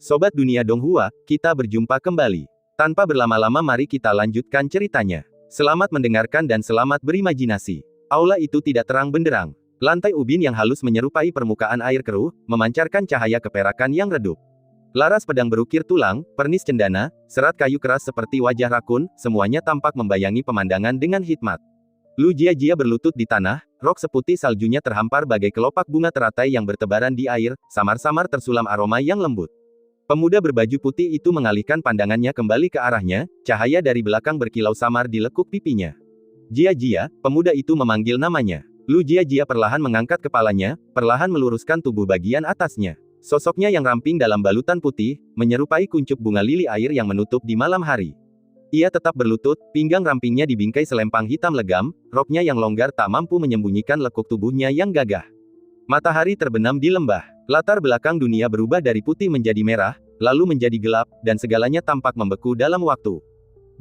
Sobat Dunia Donghua, kita berjumpa kembali. Tanpa berlama-lama mari kita lanjutkan ceritanya. Selamat mendengarkan dan selamat berimajinasi. Aula itu tidak terang benderang. Lantai ubin yang halus menyerupai permukaan air keruh, memancarkan cahaya keperakan yang redup. Laras pedang berukir tulang, pernis cendana, serat kayu keras seperti wajah rakun, semuanya tampak membayangi pemandangan dengan hikmat. Lu Jia-Jia berlutut di tanah, rok seputih saljunya terhampar bagai kelopak bunga teratai yang bertebaran di air, samar-samar tersulam aroma yang lembut. Pemuda berbaju putih itu mengalihkan pandangannya kembali ke arahnya, cahaya dari belakang berkilau samar di lekuk pipinya. Jia-Jia, pemuda itu memanggil namanya. Lu Jia-Jia perlahan mengangkat kepalanya, perlahan meluruskan tubuh bagian atasnya. Sosoknya yang ramping dalam balutan putih, menyerupai kuncup bunga lili air yang menutup di malam hari. Ia tetap berlutut, pinggang rampingnya dibingkai selempang hitam legam, roknya yang longgar tak mampu menyembunyikan lekuk tubuhnya yang gagah. Matahari terbenam di lembah. Latar belakang dunia berubah dari putih menjadi merah, lalu menjadi gelap, dan segalanya tampak membeku dalam waktu.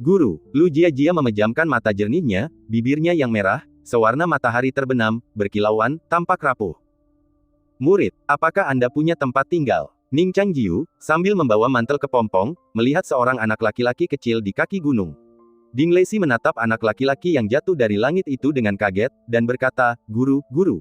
Guru, Lu Jia-Jia memejamkan mata jernihnya, bibirnya yang merah, sewarna matahari terbenam, berkilauan, tampak rapuh. Murid, apakah Anda punya tempat tinggal? Ning Changjiu, sambil membawa mantel kepompong, melihat seorang anak laki-laki kecil di kaki gunung. Ding Leixi menatap anak laki-laki yang jatuh dari langit itu dengan kaget, dan berkata, "Guru, guru."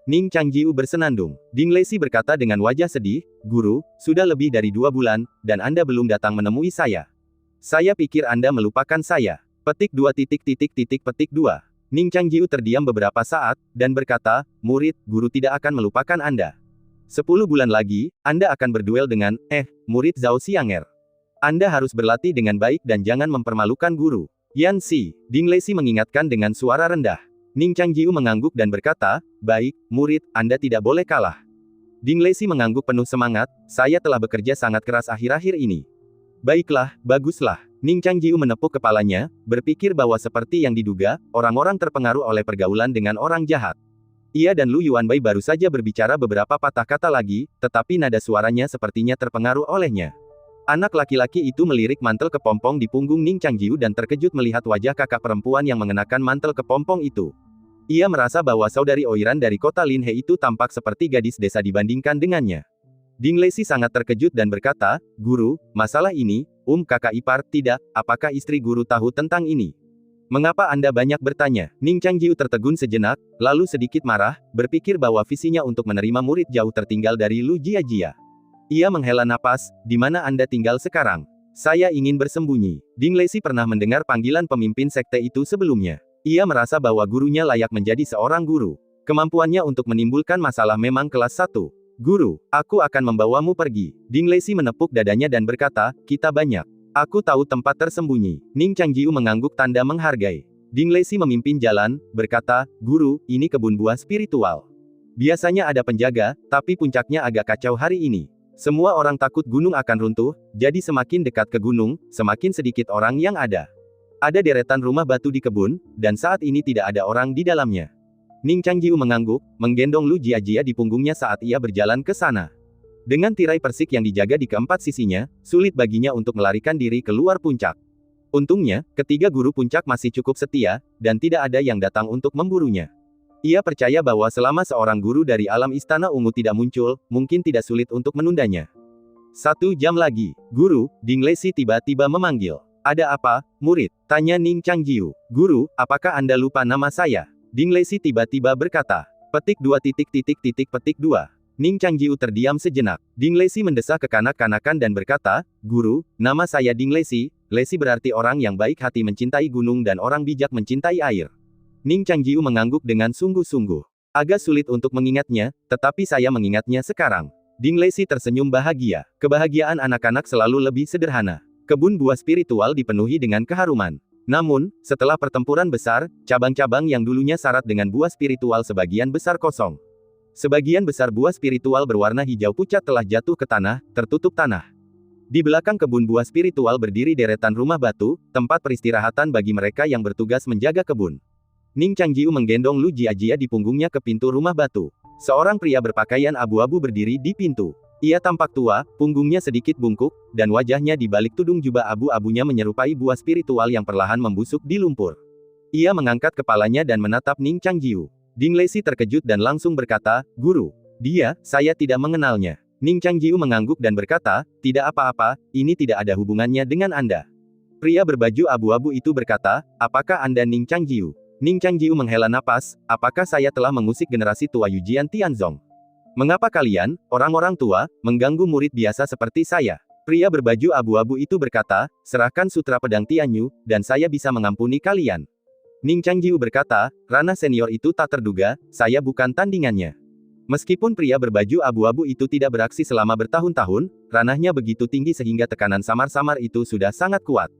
Ning Changjiu bersenandung. Ding Leixi berkata dengan wajah sedih, "Guru, sudah lebih dari 2 bulan, dan Anda belum datang menemui saya. Saya pikir Anda melupakan saya." Petik 2. Ning Changjiu terdiam beberapa saat, dan berkata, "Murid, guru tidak akan melupakan Anda. 10 bulan lagi, Anda akan berduel dengan, murid Zhao Xianger. Anda harus berlatih dengan baik dan jangan mempermalukan guru." "Yan Si," Ding Leixi mengingatkan dengan suara rendah. Ning Changjiu mengangguk dan berkata, "Baik, murid, Anda tidak boleh kalah." Ding Leixi mengangguk penuh semangat, "Saya telah bekerja sangat keras akhir-akhir ini." "Baiklah, baguslah." Ning Changjiu menepuk kepalanya, berpikir bahwa seperti yang diduga, orang-orang terpengaruh oleh pergaulan dengan orang jahat. Ia dan Lu Yuanbai baru saja berbicara beberapa patah kata lagi, tetapi nada suaranya sepertinya terpengaruh olehnya. Anak laki-laki itu melirik mantel kepompong di punggung Ning Changjiu dan terkejut melihat wajah kakak perempuan yang mengenakan mantel kepompong itu. Ia merasa bahwa saudari Oiran dari kota Linhe itu tampak seperti gadis desa dibandingkan dengannya. Ding Leixi sangat terkejut dan berkata, "Guru, masalah ini, kakak ipar, tidak, apakah istri guru tahu tentang ini? Mengapa Anda banyak bertanya?" Ning Changjiu tertegun sejenak, lalu sedikit marah, berpikir bahwa visinya untuk menerima murid jauh tertinggal dari Lu Jia-Jia. Ia menghela napas, "Di mana Anda tinggal sekarang? Saya ingin bersembunyi." Ding Leixi pernah mendengar panggilan pemimpin sekte itu sebelumnya. Ia merasa bahwa gurunya layak menjadi seorang guru. Kemampuannya untuk menimbulkan masalah memang kelas 1. "Guru, aku akan membawamu pergi." Ding Leixi menepuk dadanya dan berkata, "Kita banyak. Aku tahu tempat tersembunyi." Ning Changjiu mengangguk tanda menghargai. Ding Leixi memimpin jalan, berkata, "Guru, ini kebun buah spiritual. Biasanya ada penjaga, tapi puncaknya agak kacau hari ini. Semua orang takut gunung akan runtuh, jadi semakin dekat ke gunung, semakin sedikit orang yang ada. Ada deretan rumah batu di kebun, dan saat ini tidak ada orang di dalamnya." Ning Changjiu mengangguk, menggendong Lu Jia-Jia di punggungnya saat ia berjalan ke sana. Dengan tirai persik yang dijaga di keempat sisinya, sulit baginya untuk melarikan diri keluar puncak. Untungnya, ketiga guru puncak masih cukup setia, dan tidak ada yang datang untuk memburunya. Ia percaya bahwa selama seorang guru dari alam istana ungu tidak muncul, mungkin tidak sulit untuk menundanya. 1 jam lagi, "Guru," Ding Leixi tiba-tiba memanggil. "Ada apa, murid?" tanya Ning Changjiu. "Guru, apakah Anda lupa nama saya?" Ding Leixi tiba-tiba berkata. Petik 2. Ning Changjiu terdiam sejenak. Ding Leixi mendesak kekanak-kanakan dan berkata, "Guru, nama saya Ding Leixi. Leixi berarti orang yang baik hati mencintai gunung dan orang bijak mencintai air." Ning Changjiu mengangguk dengan sungguh-sungguh. "Agak sulit untuk mengingatnya, tetapi saya mengingatnya sekarang." Ding Leixi tersenyum bahagia. Kebahagiaan anak-anak selalu lebih sederhana. Kebun buah spiritual dipenuhi dengan keharuman. Namun, setelah pertempuran besar, cabang-cabang yang dulunya syarat dengan buah spiritual sebagian besar kosong. Sebagian besar buah spiritual berwarna hijau pucat telah jatuh ke tanah, tertutup tanah. Di belakang kebun buah spiritual berdiri deretan rumah batu, tempat peristirahatan bagi mereka yang bertugas menjaga kebun. Ning Changjiu menggendong Lu Jia-Jia di punggungnya ke pintu rumah batu. Seorang pria berpakaian abu-abu berdiri di pintu. Ia tampak tua, punggungnya sedikit bungkuk, dan wajahnya di balik tudung jubah abu-abunya menyerupai buah spiritual yang perlahan membusuk di lumpur. Ia mengangkat kepalanya dan menatap Ning Changjiu. Ding Leixi terkejut dan langsung berkata, "Guru, dia, saya tidak mengenalnya." Ning Changjiu mengangguk dan berkata, tidak apa-apa, ini tidak ada hubungannya dengan Anda. Pria berbaju abu-abu itu berkata, apakah Anda Ning Changjiu? Ning Changjiu menghela napas, apakah saya telah mengusik generasi tua Yujian Tianzong? Mengapa kalian, orang-orang tua, mengganggu murid biasa seperti saya? Pria berbaju abu-abu itu berkata, serahkan sutra pedang Tianyu, dan saya bisa mengampuni kalian. Ning Changjiu berkata, ranah senior itu tak terduga, saya bukan tandingannya. Meskipun pria berbaju abu-abu itu tidak beraksi selama bertahun-tahun, ranahnya begitu tinggi sehingga tekanan samar-samar itu sudah sangat kuat.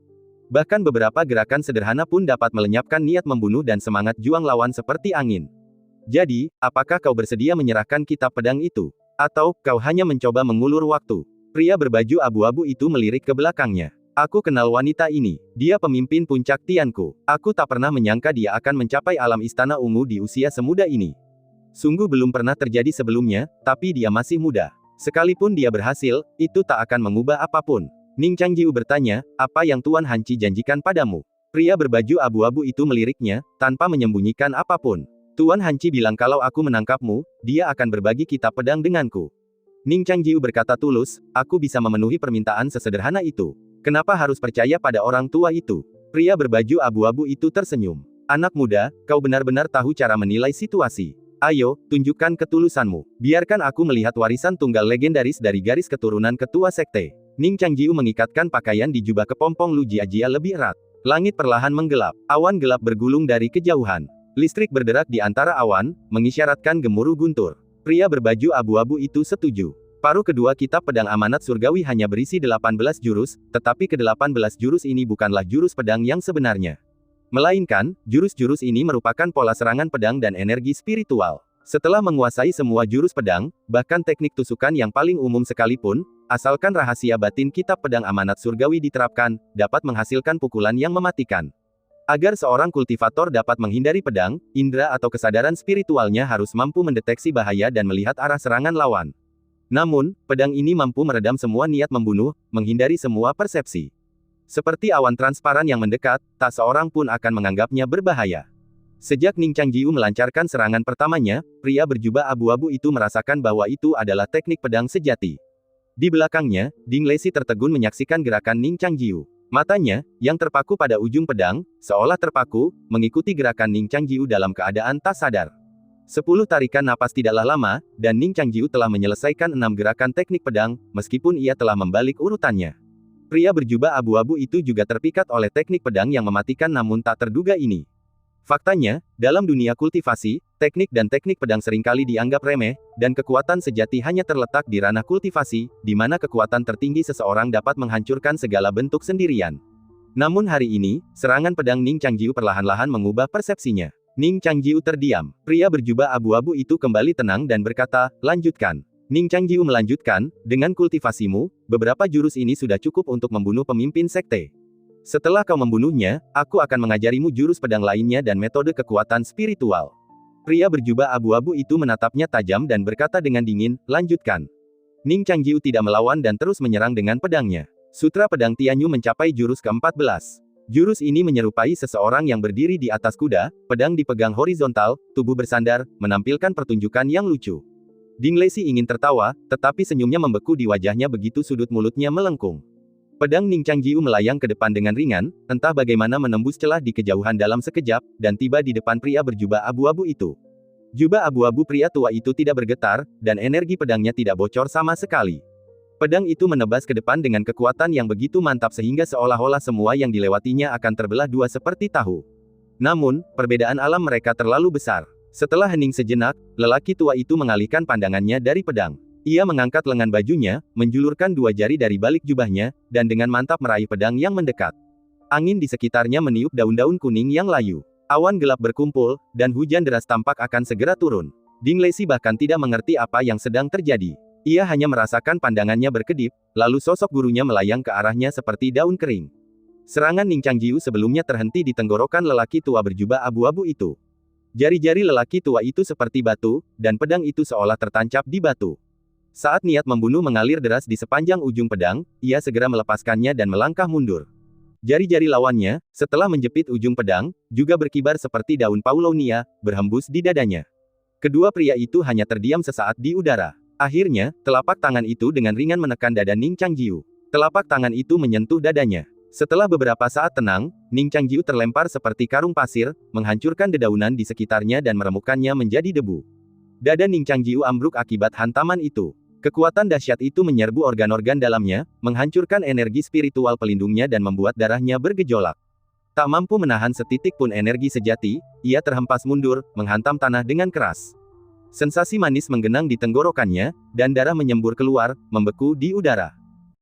Bahkan beberapa gerakan sederhana pun dapat melenyapkan niat membunuh dan semangat juang lawan seperti angin. Jadi, apakah kau bersedia menyerahkan kitab pedang itu? Atau, kau hanya mencoba mengulur waktu? Pria berbaju abu-abu itu melirik ke belakangnya. Aku kenal wanita ini. Dia pemimpin puncak Tianku. Aku tak pernah menyangka dia akan mencapai alam istana ungu di usia semuda ini. Sungguh belum pernah terjadi sebelumnya, tapi dia masih muda. Sekalipun dia berhasil, itu tak akan mengubah apapun. Ning Changjiu bertanya, apa yang Tuan Hanci janjikan padamu? Pria berbaju abu-abu itu meliriknya, tanpa menyembunyikan apapun. Tuan Hanci bilang kalau aku menangkapmu, dia akan berbagi kitab pedang denganku. Ning Changjiu berkata tulus, aku bisa memenuhi permintaan sesederhana itu. Kenapa harus percaya pada orang tua itu? Pria berbaju abu-abu itu tersenyum. Anak muda, kau benar-benar tahu cara menilai situasi. Ayo, tunjukkan ketulusanmu. Biarkan aku melihat warisan tunggal legendaris dari garis keturunan ketua sekte. Ning Changjiu mengikatkan pakaian di jubah kepompong Lu Jiajia lebih erat. Langit perlahan menggelap. Awan gelap bergulung dari kejauhan. Listrik berderak di antara awan, mengisyaratkan gemuruh guntur. Pria berbaju abu-abu itu setuju. Paruh kedua kitab pedang amanat surgawi hanya berisi 18 jurus, tetapi ke-18 jurus ini bukanlah jurus pedang yang sebenarnya. Melainkan, jurus-jurus ini merupakan pola serangan pedang dan energi spiritual. Setelah menguasai semua jurus pedang, bahkan teknik tusukan yang paling umum sekalipun, asalkan rahasia batin kitab pedang amanat surgawi diterapkan, dapat menghasilkan pukulan yang mematikan. Agar seorang kultivator dapat menghindari pedang, indera atau kesadaran spiritualnya harus mampu mendeteksi bahaya dan melihat arah serangan lawan. Namun, pedang ini mampu meredam semua niat membunuh, menghindari semua persepsi. Seperti awan transparan yang mendekat, tak seorang pun akan menganggapnya berbahaya. Sejak Ning Changjiu melancarkan serangan pertamanya, pria berjubah abu-abu itu merasakan bahwa itu adalah teknik pedang sejati. Di belakangnya, Ding Leixi tertegun menyaksikan gerakan Ning Changjiu. Matanya, yang terpaku pada ujung pedang, seolah terpaku, mengikuti gerakan Ning Changjiu dalam keadaan tak sadar. 10 tarikan napas tidaklah lama, dan Ning Changjiu telah menyelesaikan 6 gerakan teknik pedang, meskipun ia telah membalik urutannya. Pria berjubah abu-abu itu juga terpikat oleh teknik pedang yang mematikan namun tak terduga ini. Faktanya, dalam dunia kultivasi, teknik dan teknik pedang seringkali dianggap remeh, dan kekuatan sejati hanya terletak di ranah kultivasi, di mana kekuatan tertinggi seseorang dapat menghancurkan segala bentuk sendirian. Namun hari ini, serangan pedang Ning Changjiu perlahan-lahan mengubah persepsinya. Ning Changjiu terdiam. Pria berjubah abu-abu itu kembali tenang dan berkata, lanjutkan. Ning Changjiu melanjutkan, dengan kultivasimu, beberapa jurus ini sudah cukup untuk membunuh pemimpin sekte. Setelah kau membunuhnya, aku akan mengajarimu jurus pedang lainnya dan metode kekuatan spiritual. Pria berjubah abu-abu itu menatapnya tajam dan berkata dengan dingin, lanjutkan. Ning Changjiu tidak melawan dan terus menyerang dengan pedangnya. Sutra pedang Tianyu mencapai jurus ke-14. Jurus ini menyerupai seseorang yang berdiri di atas kuda, pedang dipegang horizontal, tubuh bersandar, menampilkan pertunjukan yang lucu. Ding Leixi ingin tertawa, tetapi senyumnya membeku di wajahnya begitu sudut mulutnya melengkung. Pedang Ning Changjiu melayang ke depan dengan ringan, entah bagaimana menembus celah di kejauhan dalam sekejap, dan tiba di depan pria berjubah abu-abu itu. Jubah abu-abu pria tua itu tidak bergetar, dan energi pedangnya tidak bocor sama sekali. Pedang itu menebas ke depan dengan kekuatan yang begitu mantap sehingga seolah-olah semua yang dilewatinya akan terbelah dua seperti tahu. Namun, perbedaan alam mereka terlalu besar. Setelah hening sejenak, lelaki tua itu mengalihkan pandangannya dari pedang. Ia mengangkat lengan bajunya, menjulurkan 2 jari dari balik jubahnya, dan dengan mantap meraih pedang yang mendekat. Angin di sekitarnya meniup daun-daun kuning yang layu. Awan gelap berkumpul, dan hujan deras tampak akan segera turun. Ding Leixi bahkan tidak mengerti apa yang sedang terjadi. Ia hanya merasakan pandangannya berkedip, lalu sosok gurunya melayang ke arahnya seperti daun kering. Serangan Ning Changjiu sebelumnya terhenti di tenggorokan lelaki tua berjubah abu-abu itu. Jari-jari lelaki tua itu seperti batu, dan pedang itu seolah tertancap di batu. Saat niat membunuh mengalir deras di sepanjang ujung pedang, ia segera melepaskannya dan melangkah mundur. Jari-jari lawannya, setelah menjepit ujung pedang, juga berkibar seperti daun paulonia, berhembus di dadanya. Kedua pria itu hanya terdiam sesaat di udara. Akhirnya, telapak tangan itu dengan ringan menekan dada Ning Changjiu. Telapak tangan itu menyentuh dadanya. Setelah beberapa saat tenang, Ning Changjiu terlempar seperti karung pasir, menghancurkan dedaunan di sekitarnya dan meremukkannya menjadi debu. Dada Ning Changjiu ambruk akibat hantaman itu. Kekuatan dahsyat itu menyerbu organ-organ dalamnya, menghancurkan energi spiritual pelindungnya dan membuat darahnya bergejolak. Tak mampu menahan setitik pun energi sejati, ia terhempas mundur, menghantam tanah dengan keras. Sensasi manis menggenang di tenggorokannya, dan darah menyembur keluar, membeku di udara.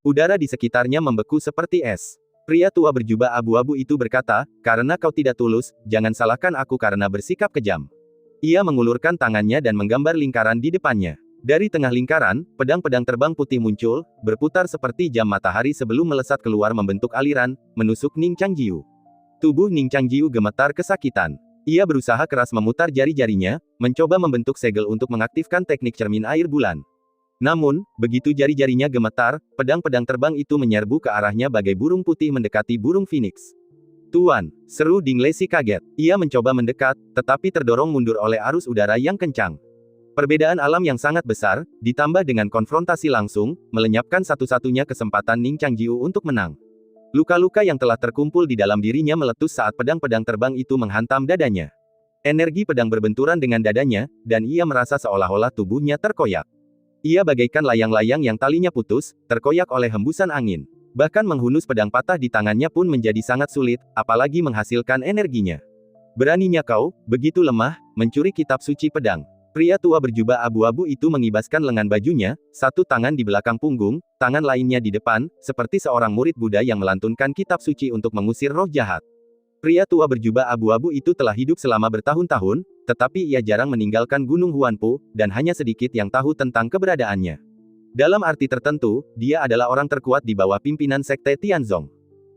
Udara di sekitarnya membeku seperti es. Pria tua berjubah abu-abu itu berkata, "Karena kau tidak tulus, jangan salahkan aku karena bersikap kejam." Ia mengulurkan tangannya dan menggambar lingkaran di depannya. Dari tengah lingkaran, pedang-pedang terbang putih muncul, berputar seperti jam matahari sebelum melesat keluar membentuk aliran, menusuk Ning Changjiu. Tubuh Ning Changjiu gemetar kesakitan. Ia berusaha keras memutar jari-jarinya, mencoba membentuk segel untuk mengaktifkan teknik cermin air bulan. Namun, begitu jari-jarinya gemetar, pedang-pedang terbang itu menyerbu ke arahnya bagai burung putih mendekati burung phoenix. "Tuan!" seru Ding Lesi kaget. Ia mencoba mendekat, tetapi terdorong mundur oleh arus udara yang kencang. Perbedaan alam yang sangat besar, ditambah dengan konfrontasi langsung, melenyapkan satu-satunya kesempatan Ning Changjiu untuk menang. Luka-luka yang telah terkumpul di dalam dirinya meletus saat pedang-pedang terbang itu menghantam dadanya. Energi pedang berbenturan dengan dadanya, dan ia merasa seolah-olah tubuhnya terkoyak. Ia bagaikan layang-layang yang talinya putus, terkoyak oleh hembusan angin. Bahkan menghunus pedang patah di tangannya pun menjadi sangat sulit, apalagi menghasilkan energinya. "Beraninya kau, begitu lemah, mencuri kitab suci pedang." Pria tua berjubah abu-abu itu mengibaskan lengan bajunya, satu tangan di belakang punggung, tangan lainnya di depan, seperti seorang murid Buddha yang melantunkan kitab suci untuk mengusir roh jahat. Pria tua berjubah abu-abu itu telah hidup selama bertahun-tahun, tetapi ia jarang meninggalkan Gunung Huanpu, dan hanya sedikit yang tahu tentang keberadaannya. Dalam arti tertentu, dia adalah orang terkuat di bawah pimpinan Sekte Tianzong.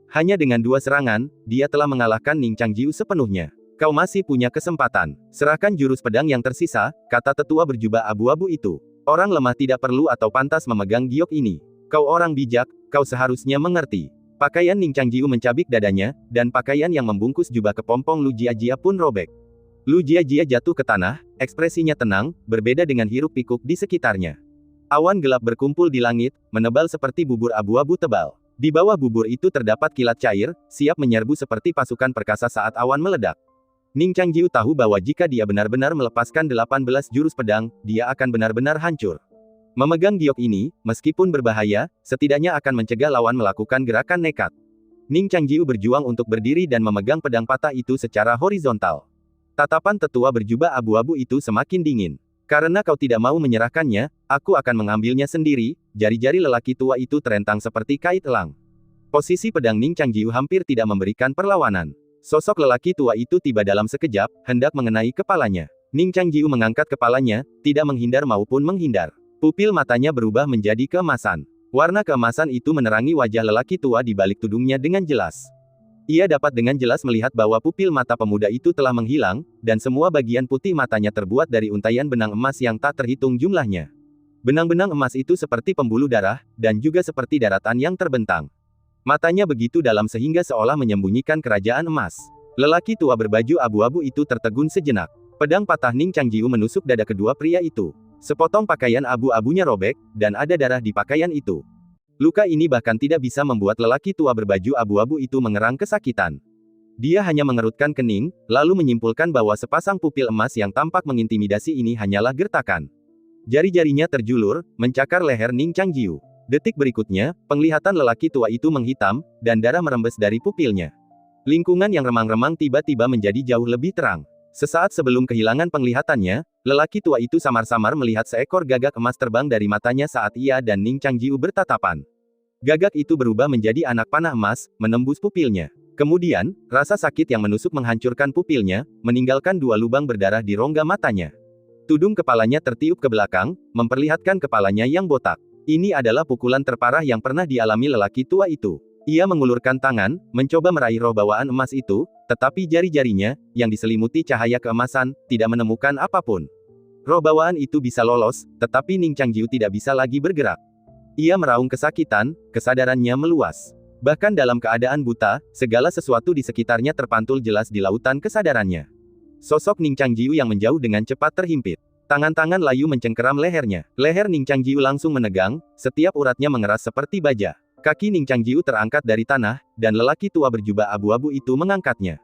Hanya dengan 2 serangan, dia telah mengalahkan Ning Changjiu sepenuhnya. "Kau masih punya kesempatan. Serahkan jurus pedang yang tersisa," kata tetua berjubah abu-abu itu. "Orang lemah tidak perlu atau pantas memegang giok ini. Kau orang bijak, kau seharusnya mengerti." Pakaian Ning Changjiu mencabik dadanya, dan pakaian yang membungkus jubah kepompong Lu Jiajia pun robek. Lu Jiajia jatuh ke tanah, ekspresinya tenang, berbeda dengan hiruk-pikuk di sekitarnya. Awan gelap berkumpul di langit, menebal seperti bubur abu-abu tebal. Di bawah bubur itu terdapat kilat cair, siap menyerbu seperti pasukan perkasa saat awan meledak. Ning Changjiu tahu bahwa jika dia benar-benar melepaskan 18 jurus pedang, dia akan benar-benar hancur. Memegang giok ini, meskipun berbahaya, setidaknya akan mencegah lawan melakukan gerakan nekat. Ning Changjiu berjuang untuk berdiri dan memegang pedang patah itu secara horizontal. Tatapan tetua berjubah abu-abu itu semakin dingin. "Karena kau tidak mau menyerahkannya, aku akan mengambilnya sendiri." Jari-jari lelaki tua itu terentang seperti kait elang. Posisi pedang Ning Changjiu hampir tidak memberikan perlawanan. Sosok lelaki tua itu tiba dalam sekejap, hendak mengenai kepalanya. Ning Changjiu mengangkat kepalanya, tidak menghindar maupun menghindar. Pupil matanya berubah menjadi keemasan. Warna keemasan itu menerangi wajah lelaki tua di balik tudungnya dengan jelas. Ia dapat dengan jelas melihat bahwa pupil mata pemuda itu telah menghilang, dan semua bagian putih matanya terbuat dari untaian benang emas yang tak terhitung jumlahnya. Benang-benang emas itu seperti pembuluh darah, dan juga seperti daratan yang terbentang. Matanya begitu dalam sehingga seolah menyembunyikan kerajaan emas. Lelaki tua berbaju abu-abu itu tertegun sejenak. Pedang patah Ning Changjiu menusuk dada kedua pria itu. Sepotong pakaian abu-abunya robek, dan ada darah di pakaian itu. Luka ini bahkan tidak bisa membuat lelaki tua berbaju abu-abu itu mengerang kesakitan. Dia hanya mengerutkan kening, lalu menyimpulkan bahwa sepasang pupil emas yang tampak mengintimidasi ini hanyalah gertakan. Jari-jarinya terjulur, mencakar leher Ning Changjiu. Detik berikutnya, penglihatan lelaki tua itu menghitam, dan darah merembes dari pupilnya. Lingkungan yang remang-remang tiba-tiba menjadi jauh lebih terang. Sesaat sebelum kehilangan penglihatannya, lelaki tua itu samar-samar melihat seekor gagak emas terbang dari matanya saat ia dan Ning Changjiu bertatapan. Gagak itu berubah menjadi anak panah emas, menembus pupilnya. Kemudian, rasa sakit yang menusuk menghancurkan pupilnya, meninggalkan 2 lubang berdarah di rongga matanya. Tudung kepalanya tertiup ke belakang, memperlihatkan kepalanya yang botak. Ini adalah pukulan terparah yang pernah dialami lelaki tua itu. Ia mengulurkan tangan, mencoba meraih roh bawaan emas itu, tetapi jari-jarinya, yang diselimuti cahaya keemasan, tidak menemukan apapun. Roh bawaan itu bisa lolos, tetapi Ning Changjiu tidak bisa lagi bergerak. Ia meraung kesakitan, kesadarannya meluas. Bahkan dalam keadaan buta, segala sesuatu di sekitarnya terpantul jelas di lautan kesadarannya. Sosok Ning Changjiu yang menjauh dengan cepat terhimpit. Tangan-tangan layu mencengkeram lehernya. Leher Ning Changjiu langsung menegang, setiap uratnya mengeras seperti baja. Kaki Ning Changjiu terangkat dari tanah, dan lelaki tua berjubah abu-abu itu mengangkatnya.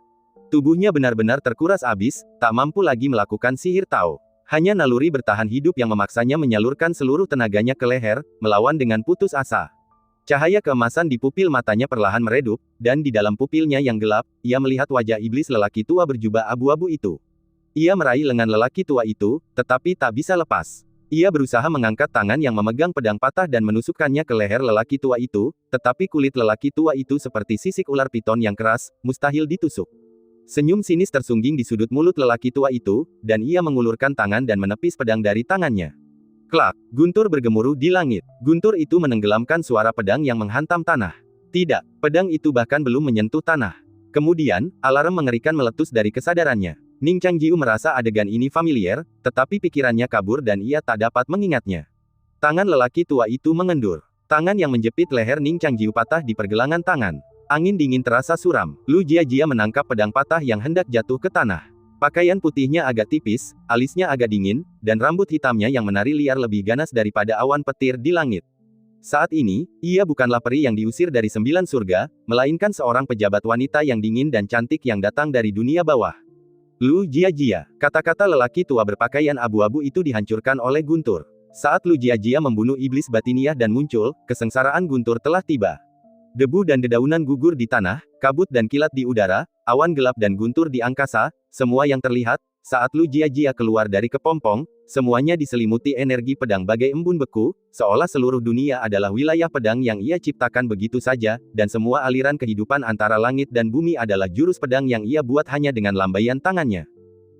Tubuhnya benar-benar terkuras abis, tak mampu lagi melakukan sihir Tao. Hanya naluri bertahan hidup yang memaksanya menyalurkan seluruh tenaganya ke leher, melawan dengan putus asa. Cahaya keemasan di pupil matanya perlahan meredup, dan di dalam pupilnya yang gelap, ia melihat wajah iblis lelaki tua berjubah abu-abu itu. Ia meraih lengan lelaki tua itu, tetapi tak bisa lepas. Ia berusaha mengangkat tangan yang memegang pedang patah dan menusukkannya ke leher lelaki tua itu, tetapi kulit lelaki tua itu seperti sisik ular piton yang keras, mustahil ditusuk. Senyum sinis tersungging di sudut mulut lelaki tua itu, dan ia mengulurkan tangan dan menepis pedang dari tangannya. Klak, guntur bergemuruh di langit. Guntur itu menenggelamkan suara pedang yang menghantam tanah. Tidak, pedang itu bahkan belum menyentuh tanah. Kemudian, alarm mengerikan meletus dari kesadarannya. Ning Changjiu merasa adegan ini familiar, tetapi pikirannya kabur dan ia tak dapat mengingatnya. Tangan lelaki tua itu mengendur. Tangan yang menjepit leher Ning Changjiu patah di pergelangan tangan. Angin dingin terasa suram. Lu Jiajia menangkap pedang patah yang hendak jatuh ke tanah. Pakaian putihnya agak tipis, alisnya agak dingin, dan rambut hitamnya yang menari liar lebih ganas daripada awan petir di langit. Saat ini, ia bukanlah peri yang diusir dari 9 surga, melainkan seorang pejabat wanita yang dingin dan cantik yang datang dari dunia bawah. Lu Jiajia, kata-kata lelaki tua berpakaian abu-abu itu dihancurkan oleh guntur. Saat Lu Jiajia membunuh iblis batiniah dan muncul, kesengsaraan guntur telah tiba. Debu dan dedaunan gugur di tanah, kabut dan kilat di udara, awan gelap dan guntur di angkasa, semua yang terlihat, saat Lu Jiajia keluar dari kepompong, semuanya diselimuti energi pedang bagai embun beku, seolah seluruh dunia adalah wilayah pedang yang ia ciptakan begitu saja, dan semua aliran kehidupan antara langit dan bumi adalah jurus pedang yang ia buat hanya dengan lambaian tangannya.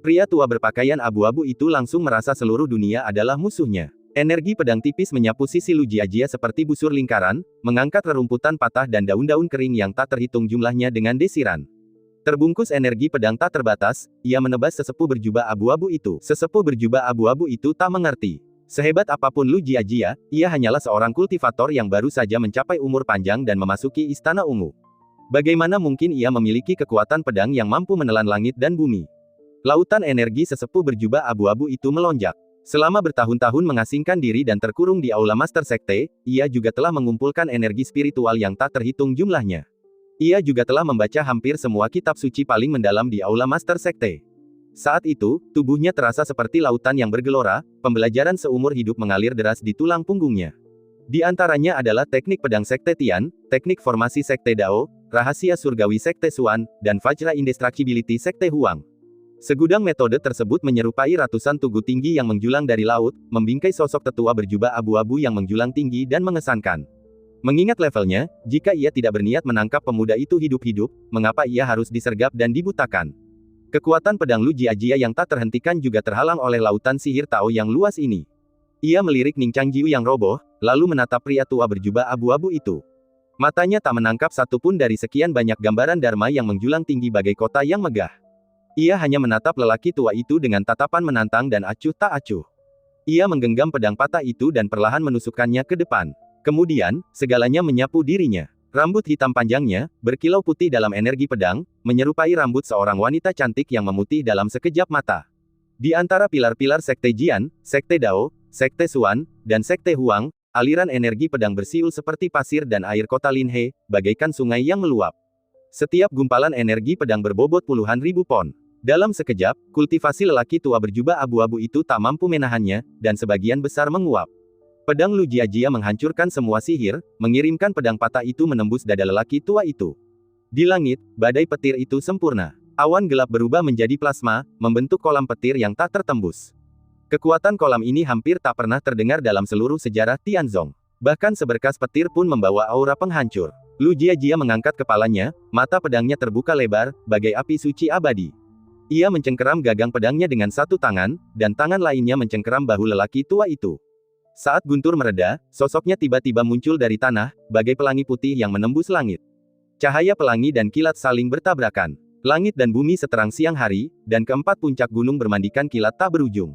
Pria tua berpakaian abu-abu itu langsung merasa seluruh dunia adalah musuhnya. Energi pedang tipis menyapu sisi Lu Jiajia seperti busur lingkaran, mengangkat rerumputan patah dan daun-daun kering yang tak terhitung jumlahnya dengan desiran. Terbungkus energi pedang tak terbatas, ia menebas sesepuh berjubah abu-abu itu. Sesepuh berjubah abu-abu itu tak mengerti. Sehebat apapun Lu Jiajia, ia hanyalah seorang kultivator yang baru saja mencapai umur panjang dan memasuki istana ungu. Bagaimana mungkin ia memiliki kekuatan pedang yang mampu menelan langit dan bumi? Lautan energi sesepuh berjubah abu-abu itu melonjak. Selama bertahun-tahun mengasingkan diri dan terkurung di Aula Master Sekte, ia juga telah mengumpulkan energi spiritual yang tak terhitung jumlahnya. Ia juga telah membaca hampir semua kitab suci paling mendalam di Aula Master Sekte. Saat itu, tubuhnya terasa seperti lautan yang bergelora, pembelajaran seumur hidup mengalir deras di tulang punggungnya. Di antaranya adalah teknik pedang Sekte Tian, teknik formasi Sekte Dao, rahasia surgawi Sekte Xuan, dan Vajra Indestructibility Sekte Huang. Segudang metode tersebut menyerupai ratusan tugu tinggi yang menjulang dari laut, membingkai sosok tetua berjubah abu-abu yang menjulang tinggi dan mengesankan. Mengingat levelnya, jika ia tidak berniat menangkap pemuda itu hidup-hidup, mengapa ia harus disergap dan dibutakan? Kekuatan pedang Lu Jiajia yang tak terhentikan juga terhalang oleh lautan sihir Tao yang luas ini. Ia melirik Ning Changjiu yang roboh, lalu menatap pria tua berjubah abu-abu itu. Matanya tak menangkap satupun dari sekian banyak gambaran Dharma yang menjulang tinggi bagai kota yang megah. Ia hanya menatap lelaki tua itu dengan tatapan menantang dan acuh tak acuh. Ia menggenggam pedang patah itu dan perlahan menusukkannya ke depan. Kemudian, segalanya menyapu dirinya. Rambut hitam panjangnya, berkilau putih dalam energi pedang, menyerupai rambut seorang wanita cantik yang memutih dalam sekejap mata. Di antara pilar-pilar Sekte Jian, Sekte Dao, Sekte Xuan, dan Sekte Huang, aliran energi pedang bersiul seperti pasir dan air kota Linhe, bagaikan sungai yang meluap. Setiap gumpalan energi pedang berbobot puluhan ribu pon. Dalam sekejap, kultivasi lelaki tua berjubah abu-abu itu tak mampu menahannya, dan sebagian besar menguap. Pedang Lu Jiajia menghancurkan semua sihir, mengirimkan pedang patah itu menembus dada lelaki tua itu. Di langit, badai petir itu sempurna. Awan gelap berubah menjadi plasma, membentuk kolam petir yang tak tertembus. Kekuatan kolam ini hampir tak pernah terdengar dalam seluruh sejarah Tianzong. Bahkan seberkas petir pun membawa aura penghancur. Lu Jiajia mengangkat kepalanya, mata pedangnya terbuka lebar, bagai api suci abadi. Ia mencengkeram gagang pedangnya dengan satu tangan, dan tangan lainnya mencengkeram bahu lelaki tua itu. Saat guntur mereda, sosoknya tiba-tiba muncul dari tanah, bagai pelangi putih yang menembus langit. Cahaya pelangi dan kilat saling bertabrakan. Langit dan bumi seterang siang hari, dan keempat puncak gunung bermandikan kilat tak berujung.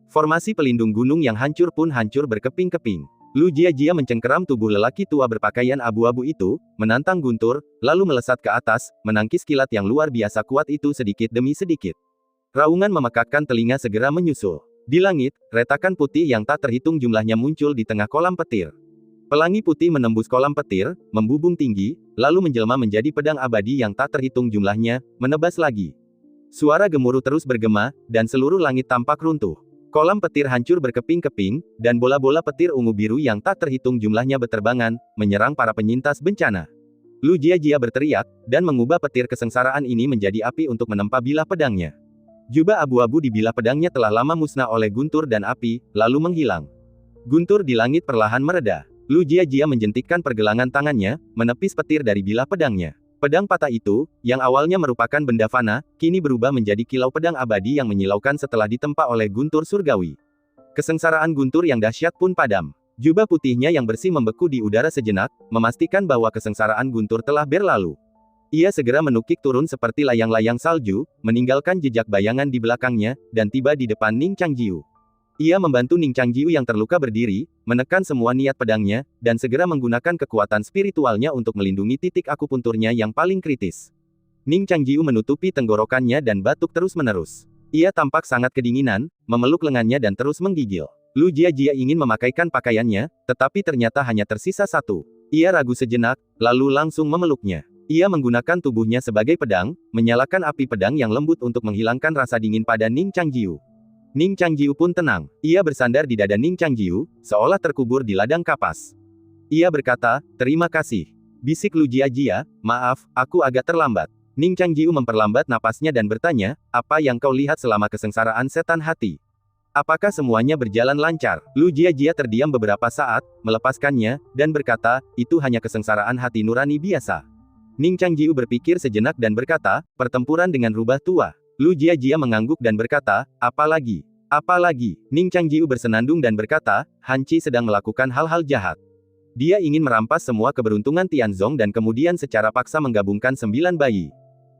Formasi pelindung gunung yang hancur pun hancur berkeping-keping. Lu Jiajia mencengkeram tubuh lelaki tua berpakaian abu-abu itu, menantang guntur, lalu melesat ke atas, menangkis kilat yang luar biasa kuat itu sedikit demi sedikit. Raungan memekakkan telinga segera menyusul. Di langit, retakan putih yang tak terhitung jumlahnya muncul di tengah kolam petir. Pelangi putih menembus kolam petir, membubung tinggi, lalu menjelma menjadi pedang abadi yang tak terhitung jumlahnya, menebas lagi. Suara gemuruh terus bergema, dan seluruh langit tampak runtuh. Kolam petir hancur berkeping-keping, dan bola-bola petir ungu biru yang tak terhitung jumlahnya beterbangan, menyerang para penyintas bencana. Lu Jiajia berteriak, dan mengubah petir kesengsaraan ini menjadi api untuk menempa bilah pedangnya. Jubah abu-abu di bilah pedangnya telah lama musnah oleh guntur dan api, lalu menghilang. Guntur di langit perlahan mereda. Lu Jiajia menjentikkan pergelangan tangannya, menepis petir dari bilah pedangnya. Pedang patah itu, yang awalnya merupakan benda fana, kini berubah menjadi kilau pedang abadi yang menyilaukan setelah ditempa oleh guntur surgawi. Kesengsaraan guntur yang dahsyat pun padam. Jubah putihnya yang bersih membeku di udara sejenak, memastikan bahwa kesengsaraan guntur telah berlalu. Ia segera menukik turun seperti layang-layang salju, meninggalkan jejak bayangan di belakangnya, dan tiba di depan Ning Changjiu. Ia membantu Ning Changjiu yang terluka berdiri, menekan semua niat pedangnya, dan segera menggunakan kekuatan spiritualnya untuk melindungi titik akupunturnya yang paling kritis. Ning Changjiu menutupi tenggorokannya dan batuk terus-menerus. Ia tampak sangat kedinginan, memeluk lengannya dan terus menggigil. Lu Jiajia ingin memakaikan pakaiannya, tetapi ternyata hanya tersisa satu. Ia ragu sejenak, lalu langsung memeluknya. Ia menggunakan tubuhnya sebagai pedang, menyalakan api pedang yang lembut untuk menghilangkan rasa dingin pada Ning Changjiu. Ning Changjiu pun tenang. Ia bersandar di dada Ning Changjiu, seolah terkubur di ladang kapas. Ia berkata, "Terima kasih." Bisik Lu Jiajia, "Maaf, aku agak terlambat." Ning Changjiu memperlambat napasnya dan bertanya, "Apa yang kau lihat selama kesengsaraan setan hati? Apakah semuanya berjalan lancar?" Lu Jiajia terdiam beberapa saat, melepaskannya, dan berkata, "Itu hanya kesengsaraan hati nurani biasa." Ning Changjiu berpikir sejenak dan berkata, "Pertempuran dengan rubah tua." Lu Jiajia mengangguk dan berkata, "Apa lagi? Apa lagi?" Ning Changjiu bersenandung dan berkata, "Han Qi sedang melakukan hal-hal jahat. Dia ingin merampas semua keberuntungan Tianzong dan kemudian secara paksa menggabungkan 9 bayi.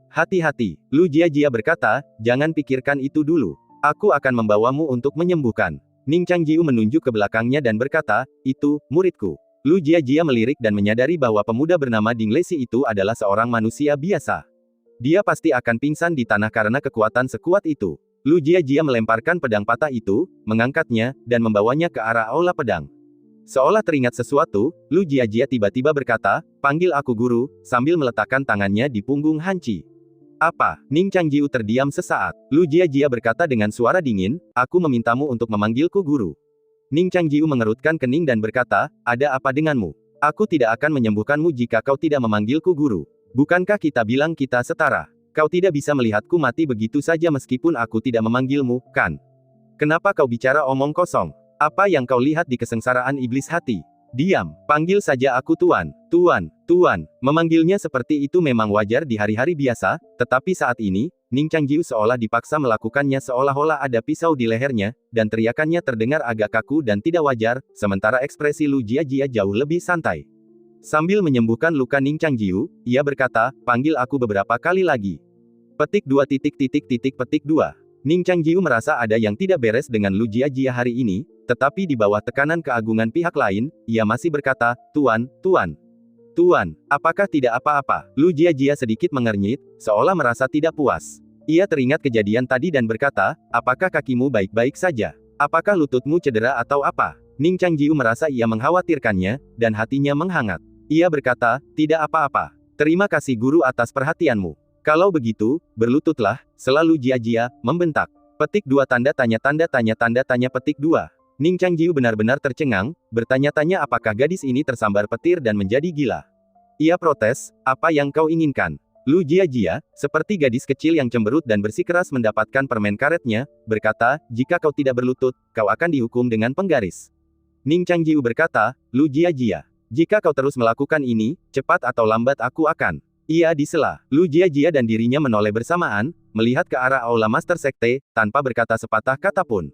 Hati-hati." Lu Jiajia berkata, "Jangan pikirkan itu dulu. Aku akan membawamu untuk menyembuhkan." Ning Changjiu menunjuk ke belakangnya dan berkata, "Itu, muridku." Lu Jiajia melirik dan menyadari bahwa pemuda bernama Ding Lesi itu adalah seorang manusia biasa. Dia pasti akan pingsan di tanah karena kekuatan sekuat itu. Lu Jiajia melemparkan pedang patah itu, mengangkatnya, dan membawanya ke arah aula pedang. Seolah teringat sesuatu, Lu Jiajia tiba-tiba berkata, "Panggil aku guru," sambil meletakkan tangannya di punggung Han Qi. "Apa?" Ning Changjiu terdiam sesaat. Lu Jiajia berkata dengan suara dingin, "Aku memintamu untuk memanggilku guru." Ning Changjiu mengerutkan kening dan berkata, "Ada apa denganmu? Aku tidak akan menyembuhkanmu jika kau tidak memanggilku guru. Bukankah kita bilang kita setara? Kau tidak bisa melihatku mati begitu saja meskipun aku tidak memanggilmu, kan? Kenapa kau bicara omong kosong? Apa yang kau lihat di kesengsaraan iblis hati? Diam, panggil saja aku Tuan, Tuan, Tuan." Memanggilnya seperti itu memang wajar di hari-hari biasa, tetapi saat ini, Ning Changjiu seolah dipaksa melakukannya seolah-olah ada pisau di lehernya, dan teriakannya terdengar agak kaku dan tidak wajar, sementara ekspresi Lu Jiajia jauh lebih santai. Sambil menyembuhkan luka Ning Changjiu, ia berkata, "Panggil aku beberapa kali lagi." Petik 2. Petik 2. Ning Changjiu merasa ada yang tidak beres dengan Lu Jiajia hari ini, tetapi di bawah tekanan keagungan pihak lain, ia masih berkata, "Tuan, Tuan. Tuan, apakah tidak apa-apa?" Lu Jiajia sedikit mengernyit, seolah merasa tidak puas. Ia teringat kejadian tadi dan berkata, "Apakah kakimu baik-baik saja? Apakah lututmu cedera atau apa?" Ning Changjiu merasa ia mengkhawatirkannya, dan hatinya menghangat. Ia berkata, "Tidak apa-apa. Terima kasih guru atas perhatianmu. Kalau begitu, berlututlah," selalu Jiajia, membentak. Petik 2. Petik 2. Ning Changjiu benar-benar tercengang, bertanya-tanya apakah gadis ini tersambar petir dan menjadi gila. Ia protes, "Apa yang kau inginkan?" Lu Jiajia, seperti gadis kecil yang cemberut dan bersikeras mendapatkan permen karetnya, berkata, "Jika kau tidak berlutut, kau akan dihukum dengan penggaris." Ning Changjiu berkata, "Lu Jiajia, jika kau terus melakukan ini, cepat atau lambat aku akan." Ia disela. Lu Jiajia dan dirinya menoleh bersamaan, melihat ke arah aula Master Sekte, tanpa berkata sepatah kata pun.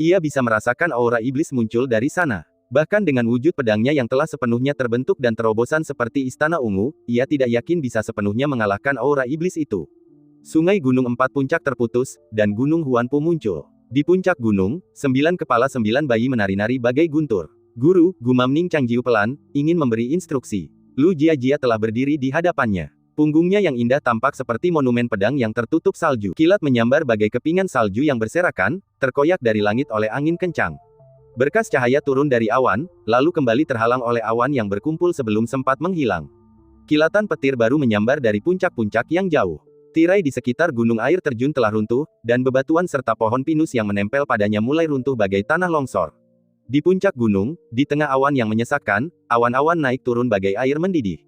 Ia bisa merasakan aura iblis muncul dari sana. Bahkan dengan wujud pedangnya yang telah sepenuhnya terbentuk dan terobosan seperti istana ungu, ia tidak yakin bisa sepenuhnya mengalahkan aura iblis itu. Sungai Gunung 4 puncak terputus, dan Gunung Huanpu muncul. Di puncak gunung, 9 kepala 9 bayi menari-nari bagai guntur. "Guru," gumam Ning Changjiu pelan, ingin memberi instruksi. Lu Jiajia telah berdiri di hadapannya. Punggungnya yang indah tampak seperti monumen pedang yang tertutup salju. Kilat menyambar bagai kepingan salju yang berserakan, terkoyak dari langit oleh angin kencang. Berkas cahaya turun dari awan, lalu kembali terhalang oleh awan yang berkumpul sebelum sempat menghilang. Kilatan petir baru menyambar dari puncak-puncak yang jauh. Tirai di sekitar gunung air terjun telah runtuh, dan bebatuan serta pohon pinus yang menempel padanya mulai runtuh bagai tanah longsor. Di puncak gunung, di tengah awan yang menyesakkan, awan-awan naik turun bagai air mendidih.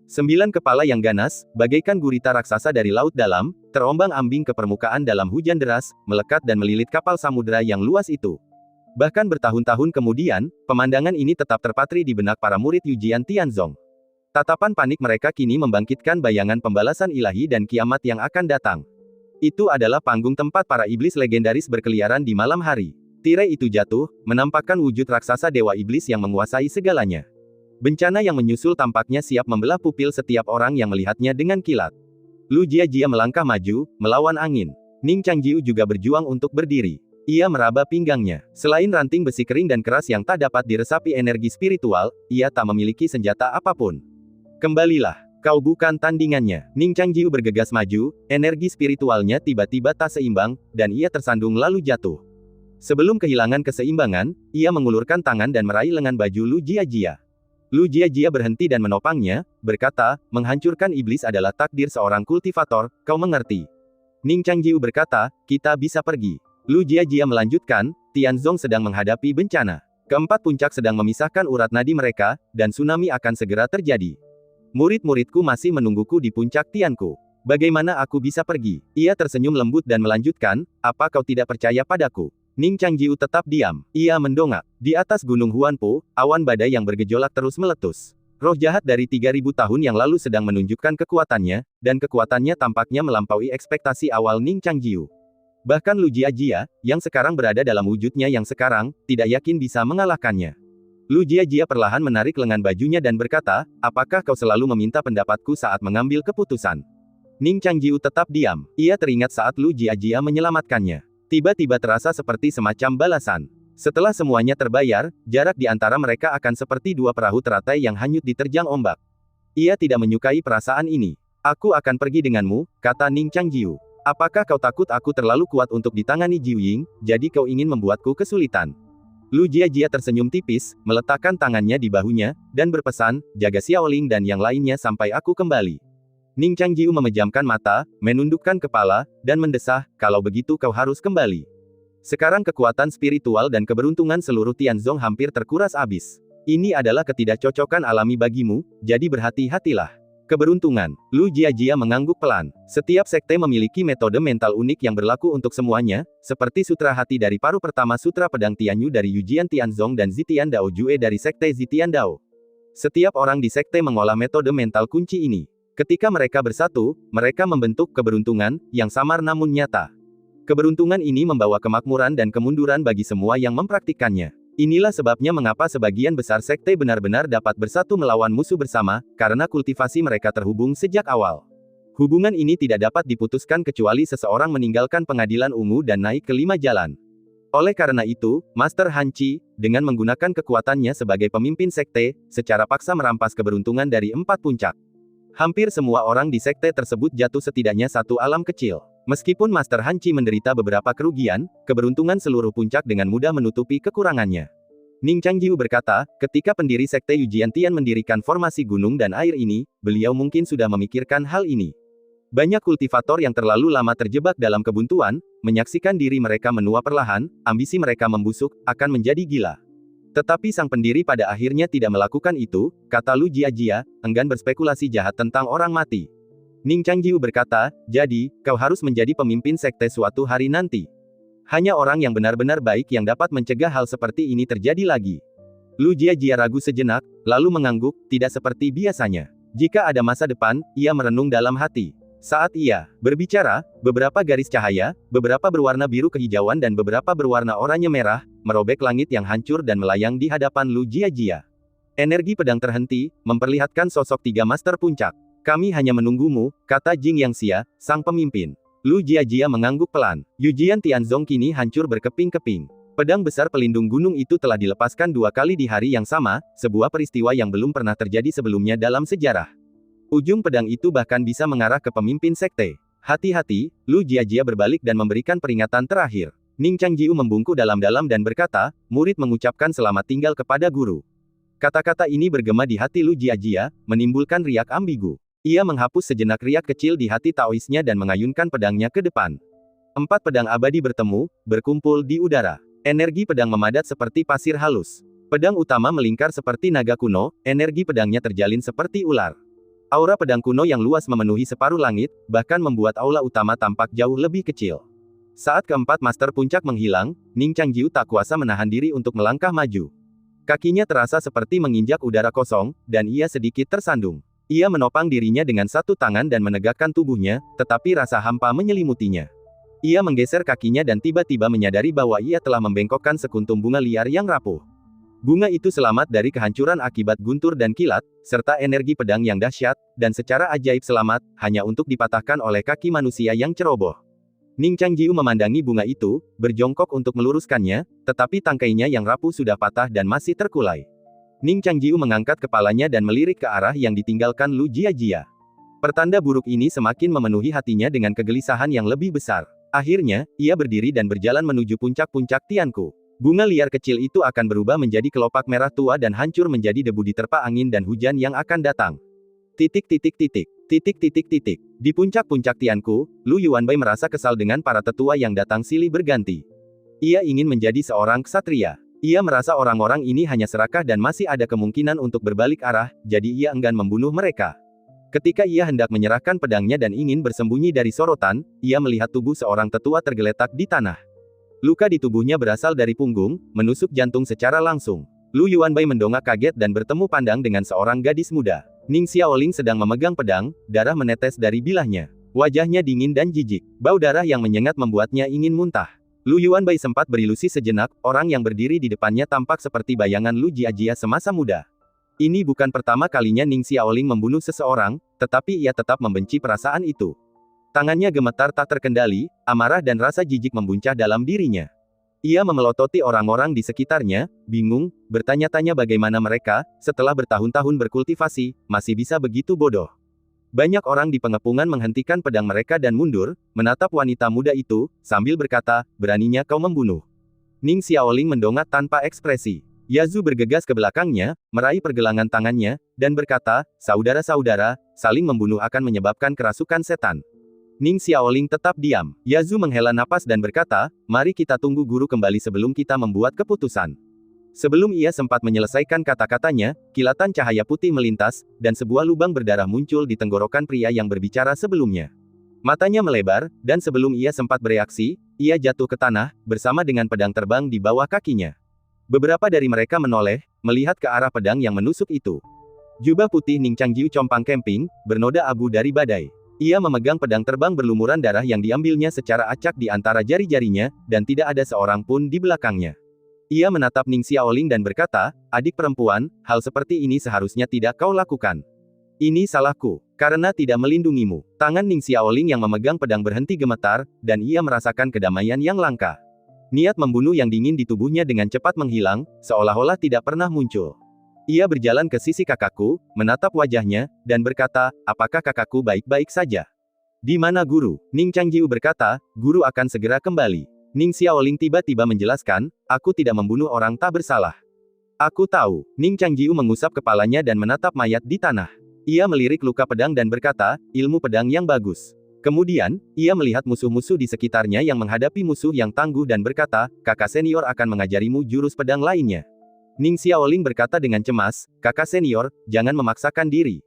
9 kepala yang ganas, bagaikan gurita raksasa dari laut dalam, terombang-ambing ke permukaan dalam hujan deras, melekat dan melilit kapal samudera yang luas itu. Bahkan bertahun-tahun kemudian, pemandangan ini tetap terpatri di benak para murid Yujian Tianzong. Tatapan panik mereka kini membangkitkan bayangan pembalasan ilahi dan kiamat yang akan datang. Itu adalah panggung tempat para iblis legendaris berkeliaran di malam hari. Tirai itu jatuh, menampakkan wujud raksasa dewa iblis yang menguasai segalanya. Bencana yang menyusul tampaknya siap membelah pupil setiap orang yang melihatnya dengan kilat. Lu Jiajia melangkah maju, melawan angin. Ning Changjiu juga berjuang untuk berdiri. Ia meraba pinggangnya. Selain ranting besi kering dan keras yang tak dapat diresapi energi spiritual, ia tak memiliki senjata apapun. Kembalilah, kau bukan tandingannya. Ning Changjiu bergegas maju, energi spiritualnya tiba-tiba tak seimbang, dan ia tersandung lalu jatuh. Sebelum kehilangan keseimbangan, ia mengulurkan tangan dan meraih lengan baju Lu Jiajia. Lu Jiajia berhenti dan menopangnya, berkata, menghancurkan iblis adalah takdir seorang kultivator, kau mengerti. Ning Changjiu berkata, kita bisa pergi. Lu Jiajia melanjutkan, Tianzong sedang menghadapi bencana. Keempat puncak sedang memisahkan urat nadi mereka, dan tsunami akan segera terjadi. Murid-muridku masih menungguku di puncak Tianku. Bagaimana aku bisa pergi? Ia tersenyum lembut dan melanjutkan, apa kau tidak percaya padaku? Ning Changjiu tetap diam. Ia mendongak. Di atas gunung Huanpu, awan badai yang bergejolak terus meletus. Roh jahat dari 3000 tahun yang lalu sedang menunjukkan kekuatannya, dan kekuatannya tampaknya melampaui ekspektasi awal Ning Changjiu. Bahkan Lu Jiajia, yang sekarang berada dalam wujudnya yang sekarang, tidak yakin bisa mengalahkannya. Lu Jiajia perlahan menarik lengan bajunya dan berkata, apakah kau selalu meminta pendapatku saat mengambil keputusan? Ning Changjiu tetap diam. Ia teringat saat Lu Jiajia menyelamatkannya. Tiba-tiba terasa seperti semacam balasan. Setelah semuanya terbayar, jarak di antara mereka akan seperti dua perahu teratai yang hanyut diterjang ombak. Ia tidak menyukai perasaan ini. Aku akan pergi denganmu, kata Ning Changjiu. Apakah kau takut aku terlalu kuat untuk ditangani Jiuying, jadi kau ingin membuatku kesulitan? Lu Jiajia tersenyum tipis, meletakkan tangannya di bahunya, dan berpesan, jaga Xiaoling dan yang lainnya sampai aku kembali. Ning Changjiu memejamkan mata, menundukkan kepala, dan mendesah, kalau begitu kau harus kembali. Sekarang kekuatan spiritual dan keberuntungan seluruh Tianzong hampir terkuras habis. Ini adalah ketidakcocokan alami bagimu, jadi berhati-hatilah. Keberuntungan. Lu Jiajia mengangguk pelan. Setiap sekte memiliki metode mental unik yang berlaku untuk semuanya, seperti Sutra Hati dari paru pertama Sutra Pedang Tianyu dari Yujian Tianzong dan Zitian Dao Jue dari Sekte Zitian Dao. Setiap orang di sekte mengolah metode mental kunci ini. Ketika mereka bersatu, mereka membentuk keberuntungan, yang samar namun nyata. Keberuntungan ini membawa kemakmuran dan kemunduran bagi semua yang mempraktikkannya. Inilah sebabnya mengapa sebagian besar sekte benar-benar dapat bersatu melawan musuh bersama, karena kultivasi mereka terhubung sejak awal. Hubungan ini tidak dapat diputuskan kecuali seseorang meninggalkan pengadilan ungu dan naik ke 5 jalan. Oleh karena itu, Master Han Qi, dengan menggunakan kekuatannya sebagai pemimpin sekte, secara paksa merampas keberuntungan dari 4 puncak. Hampir semua orang di sekte tersebut jatuh setidaknya satu alam kecil. Meskipun Master Han Qi menderita beberapa kerugian, keberuntungan seluruh puncak dengan mudah menutupi kekurangannya. Ning Changjiu berkata, ketika pendiri sekte Yujian Tian mendirikan formasi gunung dan air ini, beliau mungkin sudah memikirkan hal ini. Banyak kultivator yang terlalu lama terjebak dalam kebuntuan, menyaksikan diri mereka menua perlahan, ambisi mereka membusuk, akan menjadi gila. Tetapi sang pendiri pada akhirnya tidak melakukan itu, kata Lu Jiajia, enggan berspekulasi jahat tentang orang mati. Ning Changjiu berkata, jadi, kau harus menjadi pemimpin sekte suatu hari nanti. Hanya orang yang benar-benar baik yang dapat mencegah hal seperti ini terjadi lagi. Lu Jiajia ragu sejenak, lalu mengangguk, tidak seperti biasanya. Jika ada masa depan, ia merenung dalam hati. Saat ia berbicara, beberapa garis cahaya, beberapa berwarna biru kehijauan dan beberapa berwarna oranye merah, merobek langit yang hancur dan melayang di hadapan Lu Jiajia. Energi pedang terhenti, memperlihatkan sosok 3 master puncak. Kami hanya menunggumu, kata Jing Yangxia, sang pemimpin. Lu Jiajia mengangguk pelan. Yujian Tianzong kini hancur berkeping-keping. Pedang besar pelindung gunung itu telah dilepaskan 2 kali di hari yang sama, sebuah peristiwa yang belum pernah terjadi sebelumnya dalam sejarah. Ujung pedang itu bahkan bisa mengarah ke pemimpin sekte. Hati-hati, Lu Jiajia berbalik dan memberikan peringatan terakhir. Ning Changjiu membungkuk dalam-dalam dan berkata, murid mengucapkan selamat tinggal kepada guru. Kata-kata ini bergema di hati Lu Jiajia, menimbulkan riak ambigu. Ia menghapus sejenak riak kecil di hati Taoisnya dan mengayunkan pedangnya ke depan. 4 pedang abadi bertemu, berkumpul di udara. Energi pedang memadat seperti pasir halus. Pedang utama melingkar seperti naga kuno, energi pedangnya terjalin seperti ular. Aura pedang kuno yang luas memenuhi separuh langit, bahkan membuat aula utama tampak jauh lebih kecil. Saat keempat master puncak menghilang, Ning Changjiu tak kuasa menahan diri untuk melangkah maju. Kakinya terasa seperti menginjak udara kosong, dan ia sedikit tersandung. Ia menopang dirinya dengan satu tangan dan menegakkan tubuhnya, tetapi rasa hampa menyelimutinya. Ia menggeser kakinya dan tiba-tiba menyadari bahwa ia telah membengkokkan sekuntum bunga liar yang rapuh. Bunga itu selamat dari kehancuran akibat guntur dan kilat, serta energi pedang yang dahsyat, dan secara ajaib selamat, hanya untuk dipatahkan oleh kaki manusia yang ceroboh. Ning Changjiu memandangi bunga itu, berjongkok untuk meluruskannya, tetapi tangkainya yang rapuh sudah patah dan masih terkulai. Ning Changjiu mengangkat kepalanya dan melirik ke arah yang ditinggalkan Lu Jiajia. Pertanda buruk ini semakin memenuhi hatinya dengan kegelisahan yang lebih besar. Akhirnya, ia berdiri dan berjalan menuju puncak-puncak Tianku. Bunga liar kecil itu akan berubah menjadi kelopak merah tua dan hancur menjadi debu diterpa angin dan hujan yang akan datang. Di puncak-puncak Tianku, Lu Yuanbai merasa kesal dengan para tetua yang datang silih berganti. Ia ingin menjadi seorang ksatria. Ia merasa orang-orang ini hanya serakah dan masih ada kemungkinan untuk berbalik arah, jadi ia enggan membunuh mereka. Ketika ia hendak menyerahkan pedangnya dan ingin bersembunyi dari sorotan, ia melihat tubuh seorang tetua tergeletak di tanah. Luka di tubuhnya berasal dari punggung, menusuk jantung secara langsung. Lu Yuanbai mendongak kaget dan bertemu pandang dengan seorang gadis muda. Ning Xiaoling sedang memegang pedang, darah menetes dari bilahnya. Wajahnya dingin dan jijik. Bau darah yang menyengat membuatnya ingin muntah. Lu Yuanbai sempat berilusi sejenak, orang yang berdiri di depannya tampak seperti bayangan Lu Jiajia semasa muda. Ini bukan pertama kalinya Ning Xiaoling membunuh seseorang, tetapi ia tetap membenci perasaan itu. Tangannya gemetar tak terkendali, amarah dan rasa jijik membuncah dalam dirinya. Ia memelototi orang-orang di sekitarnya, bingung, bertanya-tanya bagaimana mereka, setelah bertahun-tahun berkultivasi, masih bisa begitu bodoh. Banyak orang di pengepungan menghentikan pedang mereka dan mundur, menatap wanita muda itu, sambil berkata, beraninya kau membunuh. Ning Xiaoling mendongak tanpa ekspresi. Yazu bergegas ke belakangnya, meraih pergelangan tangannya, dan berkata, saudara-saudara, saling membunuh akan menyebabkan kerasukan setan. Ning Xiaoling tetap diam. Yazu menghela napas dan berkata, mari kita tunggu guru kembali sebelum kita membuat keputusan. Sebelum ia sempat menyelesaikan kata-katanya, kilatan cahaya putih melintas, dan sebuah lubang berdarah muncul di tenggorokan pria yang berbicara sebelumnya. Matanya melebar, dan sebelum ia sempat bereaksi, ia jatuh ke tanah, bersama dengan pedang terbang di bawah kakinya. Beberapa dari mereka menoleh, melihat ke arah pedang yang menusuk itu. Jubah putih Ning Changjiu compang camping, bernoda abu dari badai. Ia memegang pedang terbang berlumuran darah yang diambilnya secara acak di antara jari-jarinya, dan tidak ada seorang pun di belakangnya. Ia menatap Ning Xiaoling dan berkata, adik perempuan, hal seperti ini seharusnya tidak kau lakukan. Ini salahku, karena tidak melindungimu. Tangan Ning Xiaoling yang memegang pedang berhenti gemetar, dan ia merasakan kedamaian yang langka. Niat membunuh yang dingin di tubuhnya dengan cepat menghilang, seolah-olah tidak pernah muncul. Ia berjalan ke sisi kakakku, menatap wajahnya, dan berkata, apakah kakakku baik-baik saja? Di mana guru? Ning Changjiu berkata, guru akan segera kembali. Ning Xiaoling tiba-tiba menjelaskan, aku tidak membunuh orang tak bersalah. Aku tahu. Ning Changjiu mengusap kepalanya dan menatap mayat di tanah. Ia melirik luka pedang dan berkata, ilmu pedang yang bagus. Kemudian, ia melihat musuh-musuh di sekitarnya yang menghadapi musuh yang tangguh dan berkata, kakak senior akan mengajarimu jurus pedang lainnya. Ning Xiaoling berkata dengan cemas, kakak senior, jangan memaksakan diri.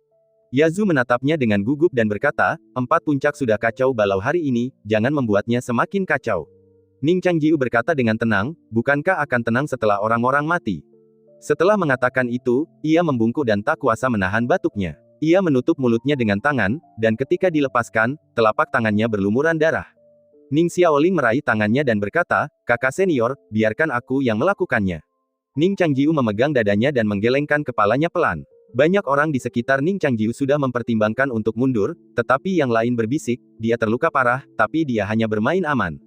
Yazu menatapnya dengan gugup dan berkata, 4 puncak sudah kacau balau hari ini, jangan membuatnya semakin kacau. Ning Changjiu berkata dengan tenang, bukankah akan tenang setelah orang-orang mati? Setelah mengatakan itu, ia membungkuk dan tak kuasa menahan batuknya. Ia menutup mulutnya dengan tangan, dan ketika dilepaskan, telapak tangannya berlumuran darah. Ning Xiaoling meraih tangannya dan berkata, kakak senior, biarkan aku yang melakukannya. Ning Changjiu memegang dadanya dan menggelengkan kepalanya pelan. Banyak orang di sekitar Ning Changjiu sudah mempertimbangkan untuk mundur, tetapi yang lain berbisik, dia terluka parah, tapi dia hanya bermain aman.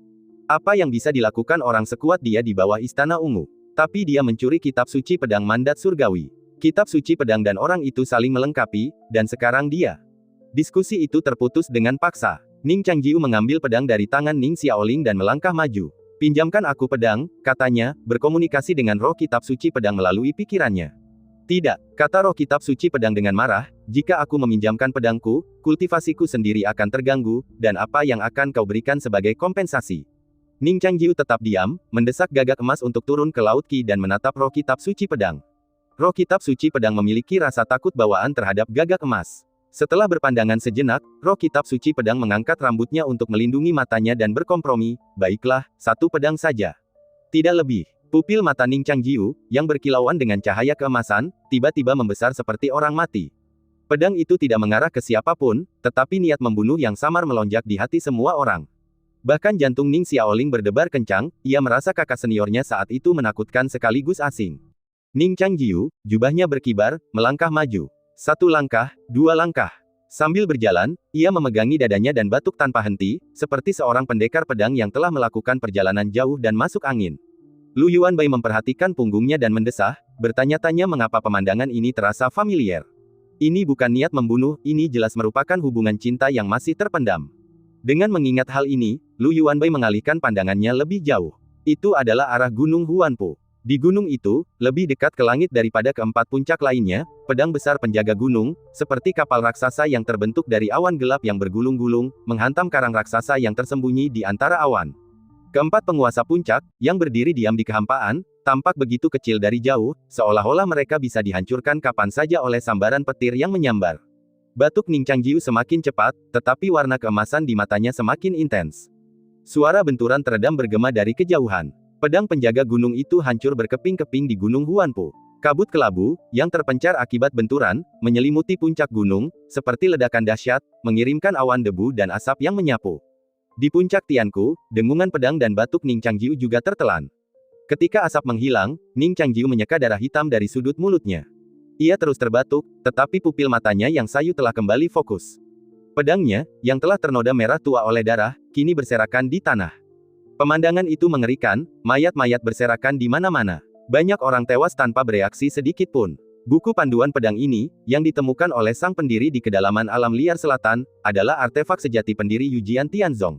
Apa yang bisa dilakukan orang sekuat dia di bawah Istana Ungu? Tapi dia mencuri kitab suci pedang mandat surgawi. Kitab suci pedang dan orang itu saling melengkapi, dan sekarang dia. Diskusi itu terputus dengan paksa. Ning Changjiu mengambil pedang dari tangan Ning Xiaoling dan melangkah maju. Pinjamkan aku pedang, katanya, berkomunikasi dengan roh kitab suci pedang melalui pikirannya. Tidak, kata roh kitab suci pedang dengan marah, jika aku meminjamkan pedangku, kultivasiku sendiri akan terganggu, dan apa yang akan kau berikan sebagai kompensasi? Ning Changjiu tetap diam, mendesak gagak emas untuk turun ke Laut Qi dan menatap roh kitab suci pedang. Roh kitab suci pedang memiliki rasa takut bawaan terhadap gagak emas. Setelah berpandangan sejenak, roh kitab suci pedang mengangkat rambutnya untuk melindungi matanya dan berkompromi, baiklah, satu pedang saja. Tidak lebih. Pupil mata Ning Changjiu, yang berkilauan dengan cahaya keemasan, tiba-tiba membesar seperti orang mati. Pedang itu tidak mengarah ke siapapun, tetapi niat membunuh yang samar melonjak di hati semua orang. Bahkan jantung Ning Xiaoling berdebar kencang, ia merasa kakak seniornya saat itu menakutkan sekaligus asing. Ning Changjiu, jubahnya berkibar, melangkah maju. Satu langkah, dua langkah. Sambil berjalan, ia memegangi dadanya dan batuk tanpa henti, seperti seorang pendekar pedang yang telah melakukan perjalanan jauh dan masuk angin. Lu Yuanbai memperhatikan punggungnya dan mendesah, bertanya-tanya mengapa pemandangan ini terasa familiar. Ini bukan niat membunuh, ini jelas merupakan hubungan cinta yang masih terpendam. Dengan mengingat hal ini, Lu Yuanbai mengalihkan pandangannya lebih jauh. Itu adalah arah Gunung Huanpu. Di gunung itu, lebih dekat ke langit daripada keempat puncak lainnya, pedang besar penjaga gunung, seperti kapal raksasa yang terbentuk dari awan gelap yang bergulung-gulung, menghantam karang raksasa yang tersembunyi di antara awan. Keempat penguasa puncak, yang berdiri diam di kehampaan, tampak begitu kecil dari jauh, seolah-olah mereka bisa dihancurkan kapan saja oleh sambaran petir yang menyambar. Batuk Ning Changjiu semakin cepat, tetapi warna keemasan di matanya semakin intens. Suara benturan teredam bergema dari kejauhan. Pedang penjaga gunung itu hancur berkeping-keping di Gunung Huanpu. Kabut kelabu, yang terpencar akibat benturan, menyelimuti puncak gunung, seperti ledakan dahsyat, mengirimkan awan debu dan asap yang menyapu. Di puncak Tianku, dengungan pedang dan batuk Ning Changjiu juga tertelan. Ketika asap menghilang, Ning Changjiu menyeka darah hitam dari sudut mulutnya. Ia terus terbatuk, tetapi pupil matanya yang sayu telah kembali fokus. Pedangnya, yang telah ternoda merah tua oleh darah, kini berserakan di tanah. Pemandangan itu mengerikan, mayat-mayat berserakan di mana-mana. Banyak orang tewas tanpa bereaksi sedikit pun. Buku panduan pedang ini, yang ditemukan oleh sang pendiri di kedalaman alam liar selatan, adalah artefak sejati pendiri Yujian Tianzong.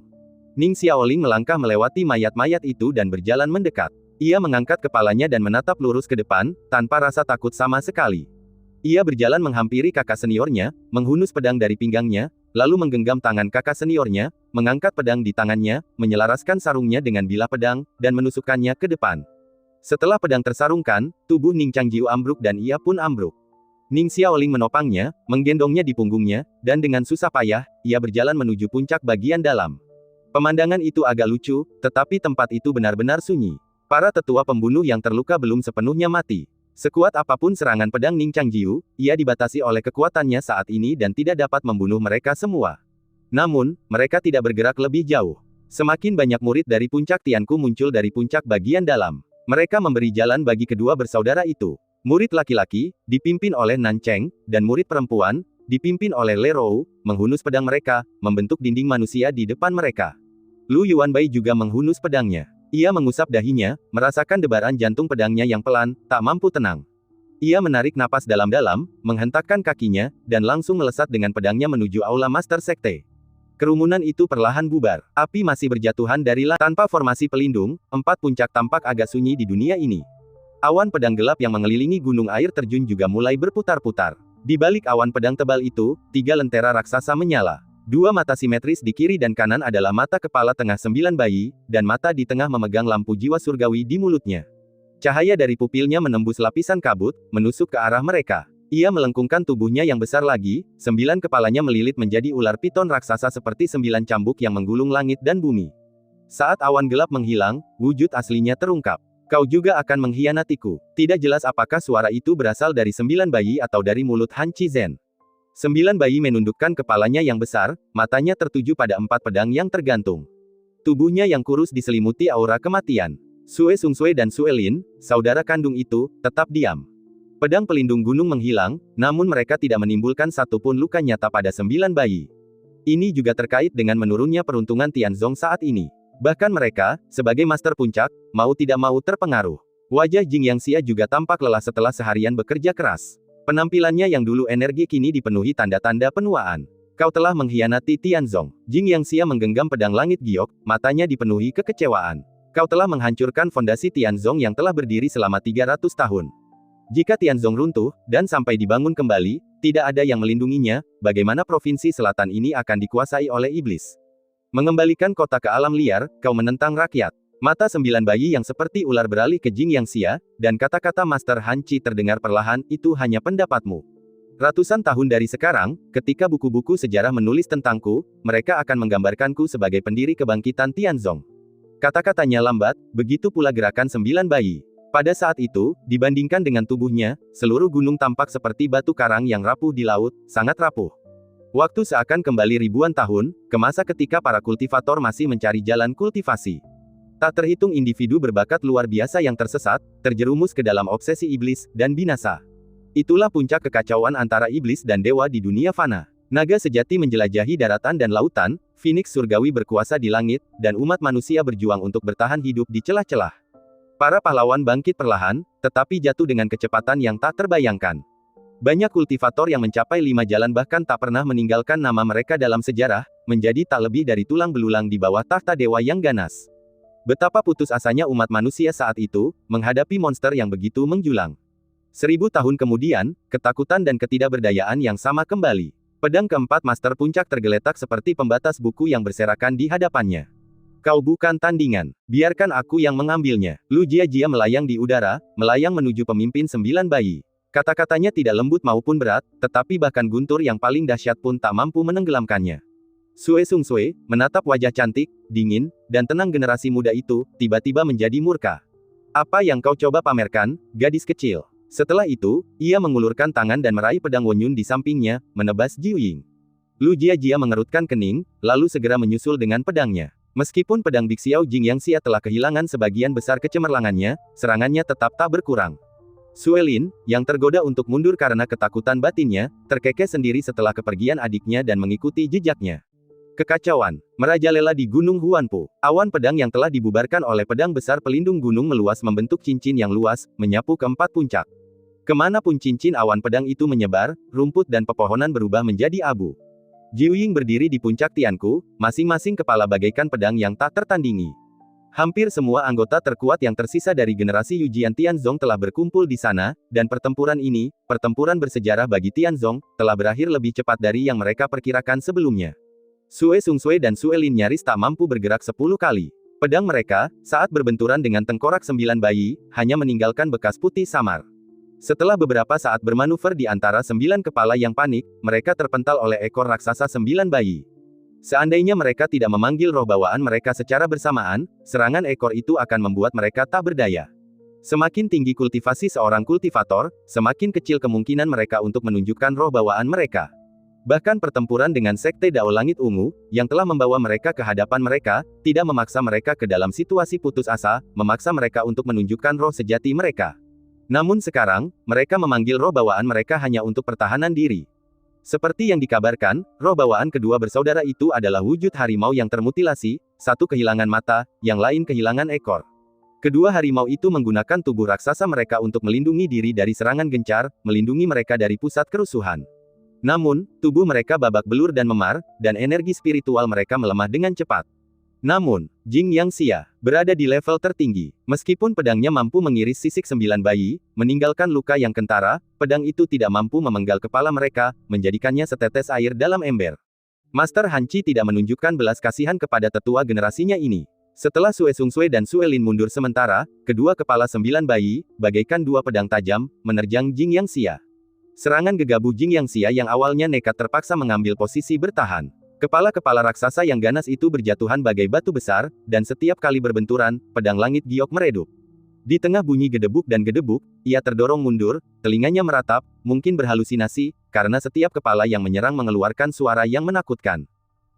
Ning Xiaoling melangkah melewati mayat-mayat itu dan berjalan mendekat. Ia mengangkat kepalanya dan menatap lurus ke depan, tanpa rasa takut sama sekali. Ia berjalan menghampiri kakak seniornya, menghunus pedang dari pinggangnya, lalu menggenggam tangan kakak seniornya, mengangkat pedang di tangannya, menyelaraskan sarungnya dengan bilah pedang, dan menusukkannya ke depan. Setelah pedang tersarungkan, tubuh Ning Changjiu ambruk dan ia pun ambruk. Ning Xiaoling menopangnya, menggendongnya di punggungnya, dan dengan susah payah, ia berjalan menuju puncak bagian dalam. Pemandangan itu agak lucu, tetapi tempat itu benar-benar sunyi. Para tetua pembunuh yang terluka belum sepenuhnya mati. Sekuat apapun serangan pedang Ning Changjiu, ia dibatasi oleh kekuatannya saat ini dan tidak dapat membunuh mereka semua. Namun, mereka tidak bergerak lebih jauh. Semakin banyak murid dari puncak Tianku muncul dari puncak bagian dalam. Mereka memberi jalan bagi kedua bersaudara itu. Murid laki-laki, dipimpin oleh Nan Cheng, dan murid perempuan, dipimpin oleh Le Rou, menghunus pedang mereka, membentuk dinding manusia di depan mereka. Lu Yuanbai juga menghunus pedangnya. Ia mengusap dahinya, merasakan debaran jantung pedangnya yang pelan, tak mampu tenang. Ia menarik napas dalam-dalam, menghentakkan kakinya, dan langsung melesat dengan pedangnya menuju aula Master Sekte. Kerumunan itu perlahan bubar. Api masih berjatuhan dari langit. Tanpa formasi pelindung, empat puncak tampak agak sunyi di dunia ini. Awan pedang gelap yang mengelilingi gunung air terjun juga mulai berputar-putar. Di balik awan pedang tebal itu, tiga lentera raksasa menyala. Dua mata simetris di kiri dan kanan adalah mata kepala tengah 9 bayi, dan mata di tengah memegang lampu jiwa surgawi di mulutnya. Cahaya dari pupilnya menembus lapisan kabut, menusuk ke arah mereka. Ia melengkungkan tubuhnya yang besar lagi, 9 kepalanya melilit menjadi ular piton raksasa seperti 9 cambuk yang menggulung langit dan bumi. Saat awan gelap menghilang, wujud aslinya terungkap. Kau juga akan mengkhianatiku. Tidak jelas apakah suara itu berasal dari 9 bayi atau dari mulut Han Qizhen. 9 bayi menundukkan kepalanya yang besar, matanya tertuju pada 4 pedang yang tergantung. Tubuhnya yang kurus diselimuti aura kematian. Sue Sungsue dan Sue Lin, saudara kandung itu, tetap diam. Pedang pelindung gunung menghilang, namun mereka tidak menimbulkan satupun luka nyata pada 9 bayi. Ini juga terkait dengan menurunnya peruntungan Tianzong saat ini. Bahkan mereka, sebagai master puncak, mau tidak mau terpengaruh. Wajah Jing Yangxia juga tampak lelah setelah seharian bekerja keras. Penampilannya yang dulu energi kini dipenuhi tanda-tanda penuaan. Kau telah mengkhianati Tianzong. Jing Yangxia menggenggam pedang langit giok, matanya dipenuhi kekecewaan. Kau telah menghancurkan fondasi Tianzong yang telah berdiri selama 300 tahun. Jika Tianzong runtuh, dan sampai dibangun kembali, tidak ada yang melindunginya, bagaimana provinsi selatan ini akan dikuasai oleh iblis? Mengembalikan kota ke alam liar, kau menentang rakyat. Mata 9 bayi yang seperti ular beralih ke Jing Yang Xia, dan kata-kata Master Han Qi terdengar perlahan, itu hanya pendapatmu. Ratusan tahun dari sekarang, ketika buku-buku sejarah menulis tentangku, mereka akan menggambarkanku sebagai pendiri kebangkitan Tianzong. Kata-katanya lambat, begitu pula gerakan 9 bayi. Pada saat itu, dibandingkan dengan tubuhnya, seluruh gunung tampak seperti batu karang yang rapuh di laut, sangat rapuh. Waktu seakan kembali ribuan tahun, ke masa ketika para kultivator masih mencari jalan kultivasi. Tak terhitung individu berbakat luar biasa yang tersesat, terjerumus ke dalam obsesi iblis, dan binasa. Itulah puncak kekacauan antara iblis dan dewa di dunia fana. Naga sejati menjelajahi daratan dan lautan, Phoenix surgawi berkuasa di langit, dan umat manusia berjuang untuk bertahan hidup di celah-celah. Para pahlawan bangkit perlahan, tetapi jatuh dengan kecepatan yang tak terbayangkan. Banyak kultivator yang mencapai 5 jalan bahkan tak pernah meninggalkan nama mereka dalam sejarah, menjadi tak lebih dari tulang belulang di bawah tahta dewa yang ganas. Betapa putus asanya umat manusia saat itu, menghadapi monster yang begitu menjulang. 1000 tahun kemudian, ketakutan dan ketidakberdayaan yang sama kembali. Pedang keempat Master Puncak tergeletak seperti pembatas buku yang berserakan di hadapannya. Kau bukan tandingan. Biarkan aku yang mengambilnya. Lu Jia melayang di udara, melayang menuju pemimpin 9 bayi. Kata-katanya tidak lembut maupun berat, tetapi bahkan guntur yang paling dahsyat pun tak mampu menenggelamkannya. Sue Sung Sue, menatap wajah cantik, dingin, dan tenang generasi muda itu, tiba-tiba menjadi murka. Apa yang kau coba pamerkan, gadis kecil? Setelah itu, ia mengulurkan tangan dan meraih pedang Wonyun di sampingnya, menebas Jiu Ying. Lu Jia mengerutkan kening, lalu segera menyusul dengan pedangnya. Meskipun pedang Bixiao Jing Yang Xia telah kehilangan sebagian besar kecemerlangannya, serangannya tetap tak berkurang. Suelin, yang tergoda untuk mundur karena ketakutan batinnya, terkekeh sendiri setelah kepergian adiknya dan mengikuti jejaknya. Kekacauan merajalela di Gunung Huanpu. Awan pedang yang telah dibubarkan oleh pedang besar pelindung gunung meluas membentuk cincin yang luas, menyapu keempat puncak. Kemanapun cincin awan pedang itu menyebar, rumput dan pepohonan berubah menjadi abu. Jiu Ying berdiri di puncak Tianku, masing-masing kepala bagaikan pedang yang tak tertandingi. Hampir semua anggota terkuat yang tersisa dari generasi Yujian Tianzong telah berkumpul di sana, dan pertempuran ini, pertempuran bersejarah bagi Tianzong, telah berakhir lebih cepat dari yang mereka perkirakan sebelumnya. Sue Sung Sue dan Suelin nyaris tak mampu bergerak 10 kali. Pedang mereka, saat berbenturan dengan tengkorak 9 bayi, hanya meninggalkan bekas putih samar. Setelah beberapa saat bermanuver di antara 9 kepala yang panik, mereka terpental oleh ekor raksasa 9 bayi. Seandainya mereka tidak memanggil roh bawaan mereka secara bersamaan, serangan ekor itu akan membuat mereka tak berdaya. Semakin tinggi kultivasi seorang kultivator, semakin kecil kemungkinan mereka untuk menunjukkan roh bawaan mereka. Bahkan pertempuran dengan Sekte Dao Langit Ungu, yang telah membawa mereka ke hadapan mereka, tidak memaksa mereka ke dalam situasi putus asa, memaksa mereka untuk menunjukkan roh sejati mereka. Namun sekarang, mereka memanggil roh bawaan mereka hanya untuk pertahanan diri. Seperti yang dikabarkan, roh bawaan kedua bersaudara itu adalah wujud harimau yang termutilasi, satu kehilangan mata, yang lain kehilangan ekor. Kedua harimau itu menggunakan tubuh raksasa mereka untuk melindungi diri dari serangan gencar, melindungi mereka dari pusat kerusuhan. Namun, tubuh mereka babak belur dan memar, dan energi spiritual mereka melemah dengan cepat. Namun, Jing Yang Xia berada di level tertinggi. Meskipun pedangnya mampu mengiris sisik 9 bayi, meninggalkan luka yang kentara, pedang itu tidak mampu memenggal kepala mereka, menjadikannya setetes air dalam ember. Master Han Qi tidak menunjukkan belas kasihan kepada tetua generasinya ini. Setelah Sue Sung Sue dan Suelin mundur sementara, kedua kepala 9 bayi, bagaikan dua pedang tajam, menerjang Jing Yang Xia. Serangan gegabah Jing Yang Xia yang awalnya nekat terpaksa mengambil posisi bertahan. Kepala-kepala raksasa yang ganas itu berjatuhan bagai batu besar, dan setiap kali berbenturan, pedang langit giok meredup. Di tengah bunyi gedebuk dan gedebuk, ia terdorong mundur, telinganya meratap, mungkin berhalusinasi, karena setiap kepala yang menyerang mengeluarkan suara yang menakutkan.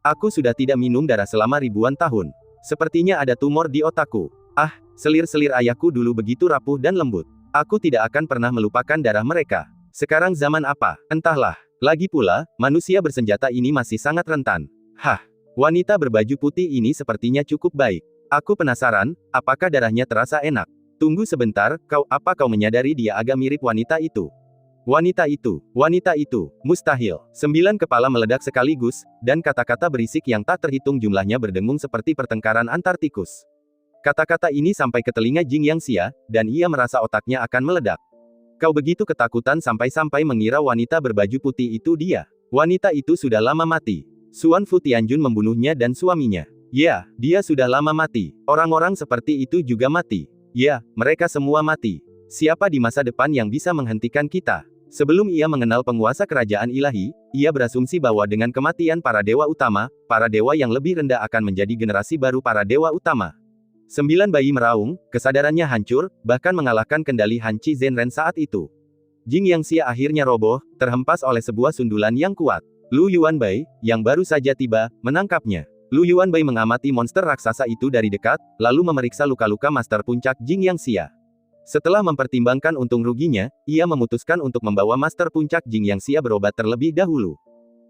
Aku sudah tidak minum darah selama ribuan tahun. Sepertinya ada tumor di otakku. Ah, selir-selir ayahku dulu begitu rapuh dan lembut. Aku tidak akan pernah melupakan darah mereka. Sekarang zaman apa? Entahlah. Lagi pula, manusia bersenjata ini masih sangat rentan. Hah, wanita berbaju putih ini sepertinya cukup baik. Aku penasaran, apakah darahnya terasa enak? Tunggu sebentar, apa kau menyadari dia agak mirip wanita itu? Wanita itu, mustahil. 9 kepala meledak sekaligus, dan kata-kata berisik yang tak terhitung jumlahnya berdengung seperti pertengkaran antar tikus. Kata-kata ini sampai ke telinga Jing Yangxia, dan ia merasa otaknya akan meledak. Kau begitu ketakutan sampai-sampai mengira wanita berbaju putih itu dia. Wanita itu sudah lama mati. Xuan Fu Tianjun membunuhnya dan suaminya. Ya, dia sudah lama mati. Orang-orang seperti itu juga mati. Ya, mereka semua mati. Siapa di masa depan yang bisa menghentikan kita? Sebelum ia mengenal penguasa kerajaan ilahi, ia berasumsi bahwa dengan kematian para dewa utama, para dewa yang lebih rendah akan menjadi generasi baru para dewa utama. 9 bayi meraung, kesadarannya hancur, bahkan mengalahkan kendali Han Qi Zhenren saat itu. Jing Yangxia akhirnya roboh, terhempas oleh sebuah sundulan yang kuat. Lu Yuanbai, yang baru saja tiba, menangkapnya. Lu Yuanbai mengamati monster raksasa itu dari dekat, lalu memeriksa luka-luka master puncak Jing Yangxia. Setelah mempertimbangkan untung ruginya, ia memutuskan untuk membawa master puncak Jing Yangxia berobat terlebih dahulu.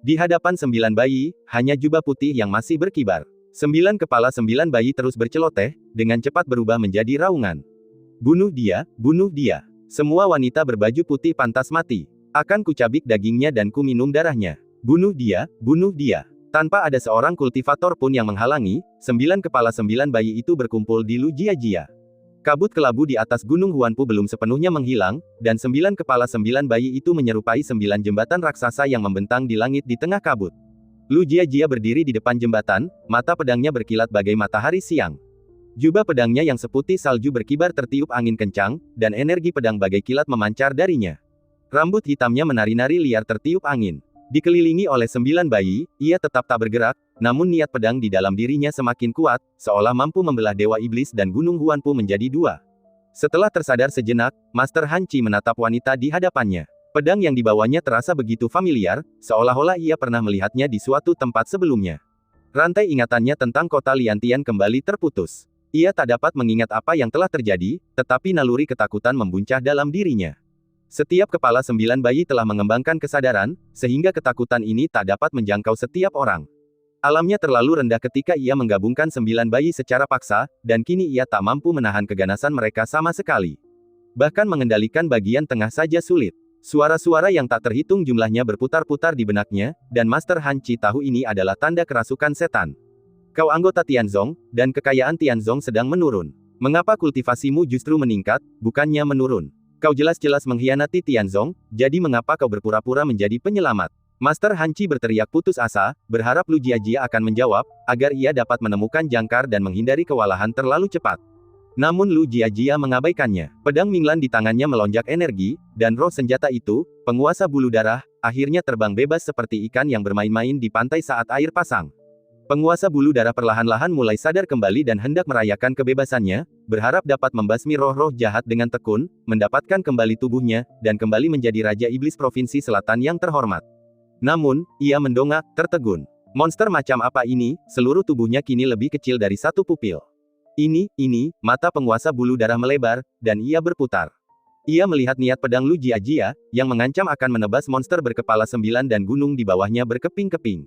Di hadapan 9 bayi, hanya jubah putih yang masih berkibar. 9 kepala 9 bayi terus berceloteh, dengan cepat berubah menjadi raungan. Bunuh dia, bunuh dia. Semua wanita berbaju putih pantas mati. Akan kucabik dagingnya dan ku minum darahnya. Bunuh dia, bunuh dia. Tanpa ada seorang kultivator pun yang menghalangi, 9 kepala 9 bayi itu berkumpul di Lu Jiajia. Kabut kelabu di atas gunung Huanpu belum sepenuhnya menghilang, dan 9 kepala 9 bayi itu menyerupai 9 jembatan raksasa yang membentang di langit di tengah kabut. Lu Jiajia berdiri di depan jembatan, mata pedangnya berkilat bagai matahari siang. Jubah pedangnya yang seputih salju berkibar tertiup angin kencang, dan energi pedang bagai kilat memancar darinya. Rambut hitamnya menari-nari liar tertiup angin. Dikelilingi oleh 9 bayi, ia tetap tak bergerak, namun niat pedang di dalam dirinya semakin kuat, seolah mampu membelah Dewa Iblis dan Gunung Huanpu menjadi dua. Setelah tersadar sejenak, Master Han Qi menatap wanita di hadapannya. Pedang yang dibawanya terasa begitu familiar, seolah-olah ia pernah melihatnya di suatu tempat sebelumnya. Rantai ingatannya tentang kota Liantian kembali terputus. Ia tak dapat mengingat apa yang telah terjadi, tetapi naluri ketakutan membuncah dalam dirinya. Setiap kepala 9 bayi telah mengembangkan kesadaran, sehingga ketakutan ini tak dapat menjangkau setiap orang. Alamnya terlalu rendah ketika ia menggabungkan 9 bayi secara paksa, dan kini ia tak mampu menahan keganasan mereka sama sekali. Bahkan mengendalikan bagian tengah saja sulit. Suara-suara yang tak terhitung jumlahnya berputar-putar di benaknya, dan Master Han Qi tahu ini adalah tanda kerasukan setan. Kau anggota Tianzong, dan kekayaan Tianzong sedang menurun. Mengapa kultivasimu justru meningkat, bukannya menurun? Kau jelas-jelas mengkhianati Tianzong, jadi mengapa kau berpura-pura menjadi penyelamat? Master Han Qi berteriak putus asa, berharap Lu Jiajia akan menjawab, agar ia dapat menemukan jangkar dan menghindari kewalahan terlalu cepat. Namun Lu Jiajia mengabaikannya. Pedang Minglan di tangannya melonjak energi, dan roh senjata itu, penguasa bulu darah, akhirnya terbang bebas seperti ikan yang bermain-main di pantai saat air pasang. Penguasa bulu darah perlahan-lahan mulai sadar kembali dan hendak merayakan kebebasannya, berharap dapat membasmi roh-roh jahat dengan tekun, mendapatkan kembali tubuhnya, dan kembali menjadi Raja Iblis Provinsi Selatan yang terhormat. Namun, ia mendongak, tertegun. Monster macam apa ini? Seluruh tubuhnya kini lebih kecil dari satu pupil. Ini, mata penguasa bulu darah melebar, dan ia berputar. Ia melihat niat pedang Lu Jiajia, yang mengancam akan menebas monster berkepala 9 dan gunung di bawahnya berkeping-keping.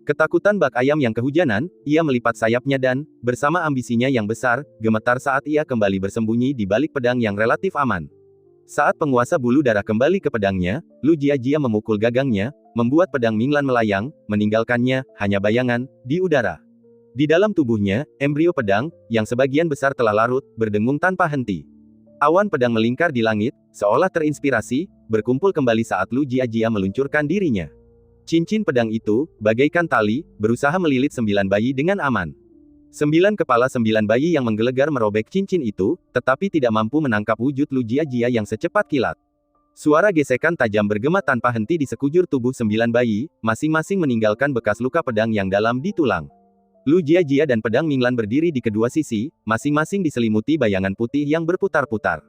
Ketakutan bak ayam yang kehujanan, ia melipat sayapnya dan, bersama ambisinya yang besar, gemetar saat ia kembali bersembunyi di balik pedang yang relatif aman. Saat penguasa bulu darah kembali ke pedangnya, Lu Jiajia memukul gagangnya, membuat pedang Minglan melayang, meninggalkannya, hanya bayangan, di udara. Di dalam tubuhnya, embrio pedang, yang sebagian besar telah larut, berdengung tanpa henti. Awan pedang melingkar di langit, seolah terinspirasi, berkumpul kembali saat Lu Jiajia meluncurkan dirinya. Cincin pedang itu, bagaikan tali, berusaha melilit 9 bayi dengan aman. 9 kepala 9 bayi yang menggelegar merobek cincin itu, tetapi tidak mampu menangkap wujud Lu Jiajia yang secepat kilat. Suara gesekan tajam bergema tanpa henti di sekujur tubuh 9 bayi, masing-masing meninggalkan bekas luka pedang yang dalam di tulang. Lu Jiajia dan pedang Minglan berdiri di kedua sisi, masing-masing diselimuti bayangan putih yang berputar-putar.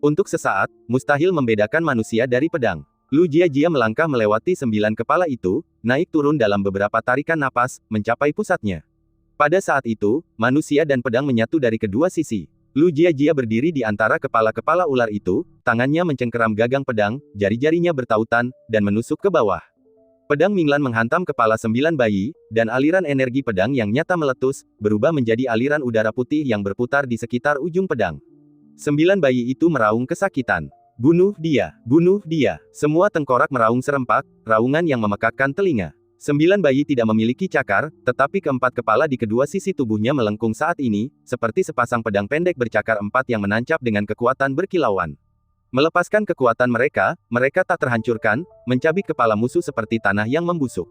Untuk sesaat, mustahil membedakan manusia dari pedang. Lu Jiajia melangkah melewati 9 kepala itu, naik turun dalam beberapa tarikan napas, mencapai pusatnya. Pada saat itu, manusia dan pedang menyatu dari kedua sisi. Lu Jiajia berdiri di antara kepala-kepala ular itu, tangannya mencengkeram gagang pedang, jari-jarinya bertautan, dan menusuk ke bawah. Pedang Minglan menghantam kepala 9 bayi, dan aliran energi pedang yang nyata meletus, berubah menjadi aliran udara putih yang berputar di sekitar ujung pedang. 9 bayi itu meraung kesakitan. Bunuh dia, bunuh dia. Semua tengkorak meraung serempak, raungan yang memekakkan telinga. 9 bayi tidak memiliki cakar, tetapi keempat kepala di kedua sisi tubuhnya melengkung saat ini, seperti sepasang pedang pendek bercakar 4 yang menancap dengan kekuatan berkilauan. Melepaskan kekuatan mereka, mereka tak terhancurkan, mencabik kepala musuh seperti tanah yang membusuk.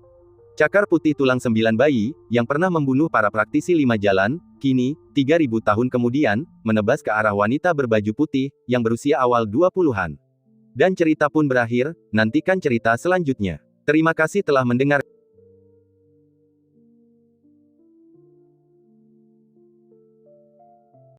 Cakar putih tulang 9 bayi, yang pernah membunuh para praktisi 5 jalan, kini, 3000 tahun kemudian, menebas ke arah wanita berbaju putih, yang berusia awal 20-an. Dan cerita pun berakhir, nantikan cerita selanjutnya. Terima kasih telah mendengar.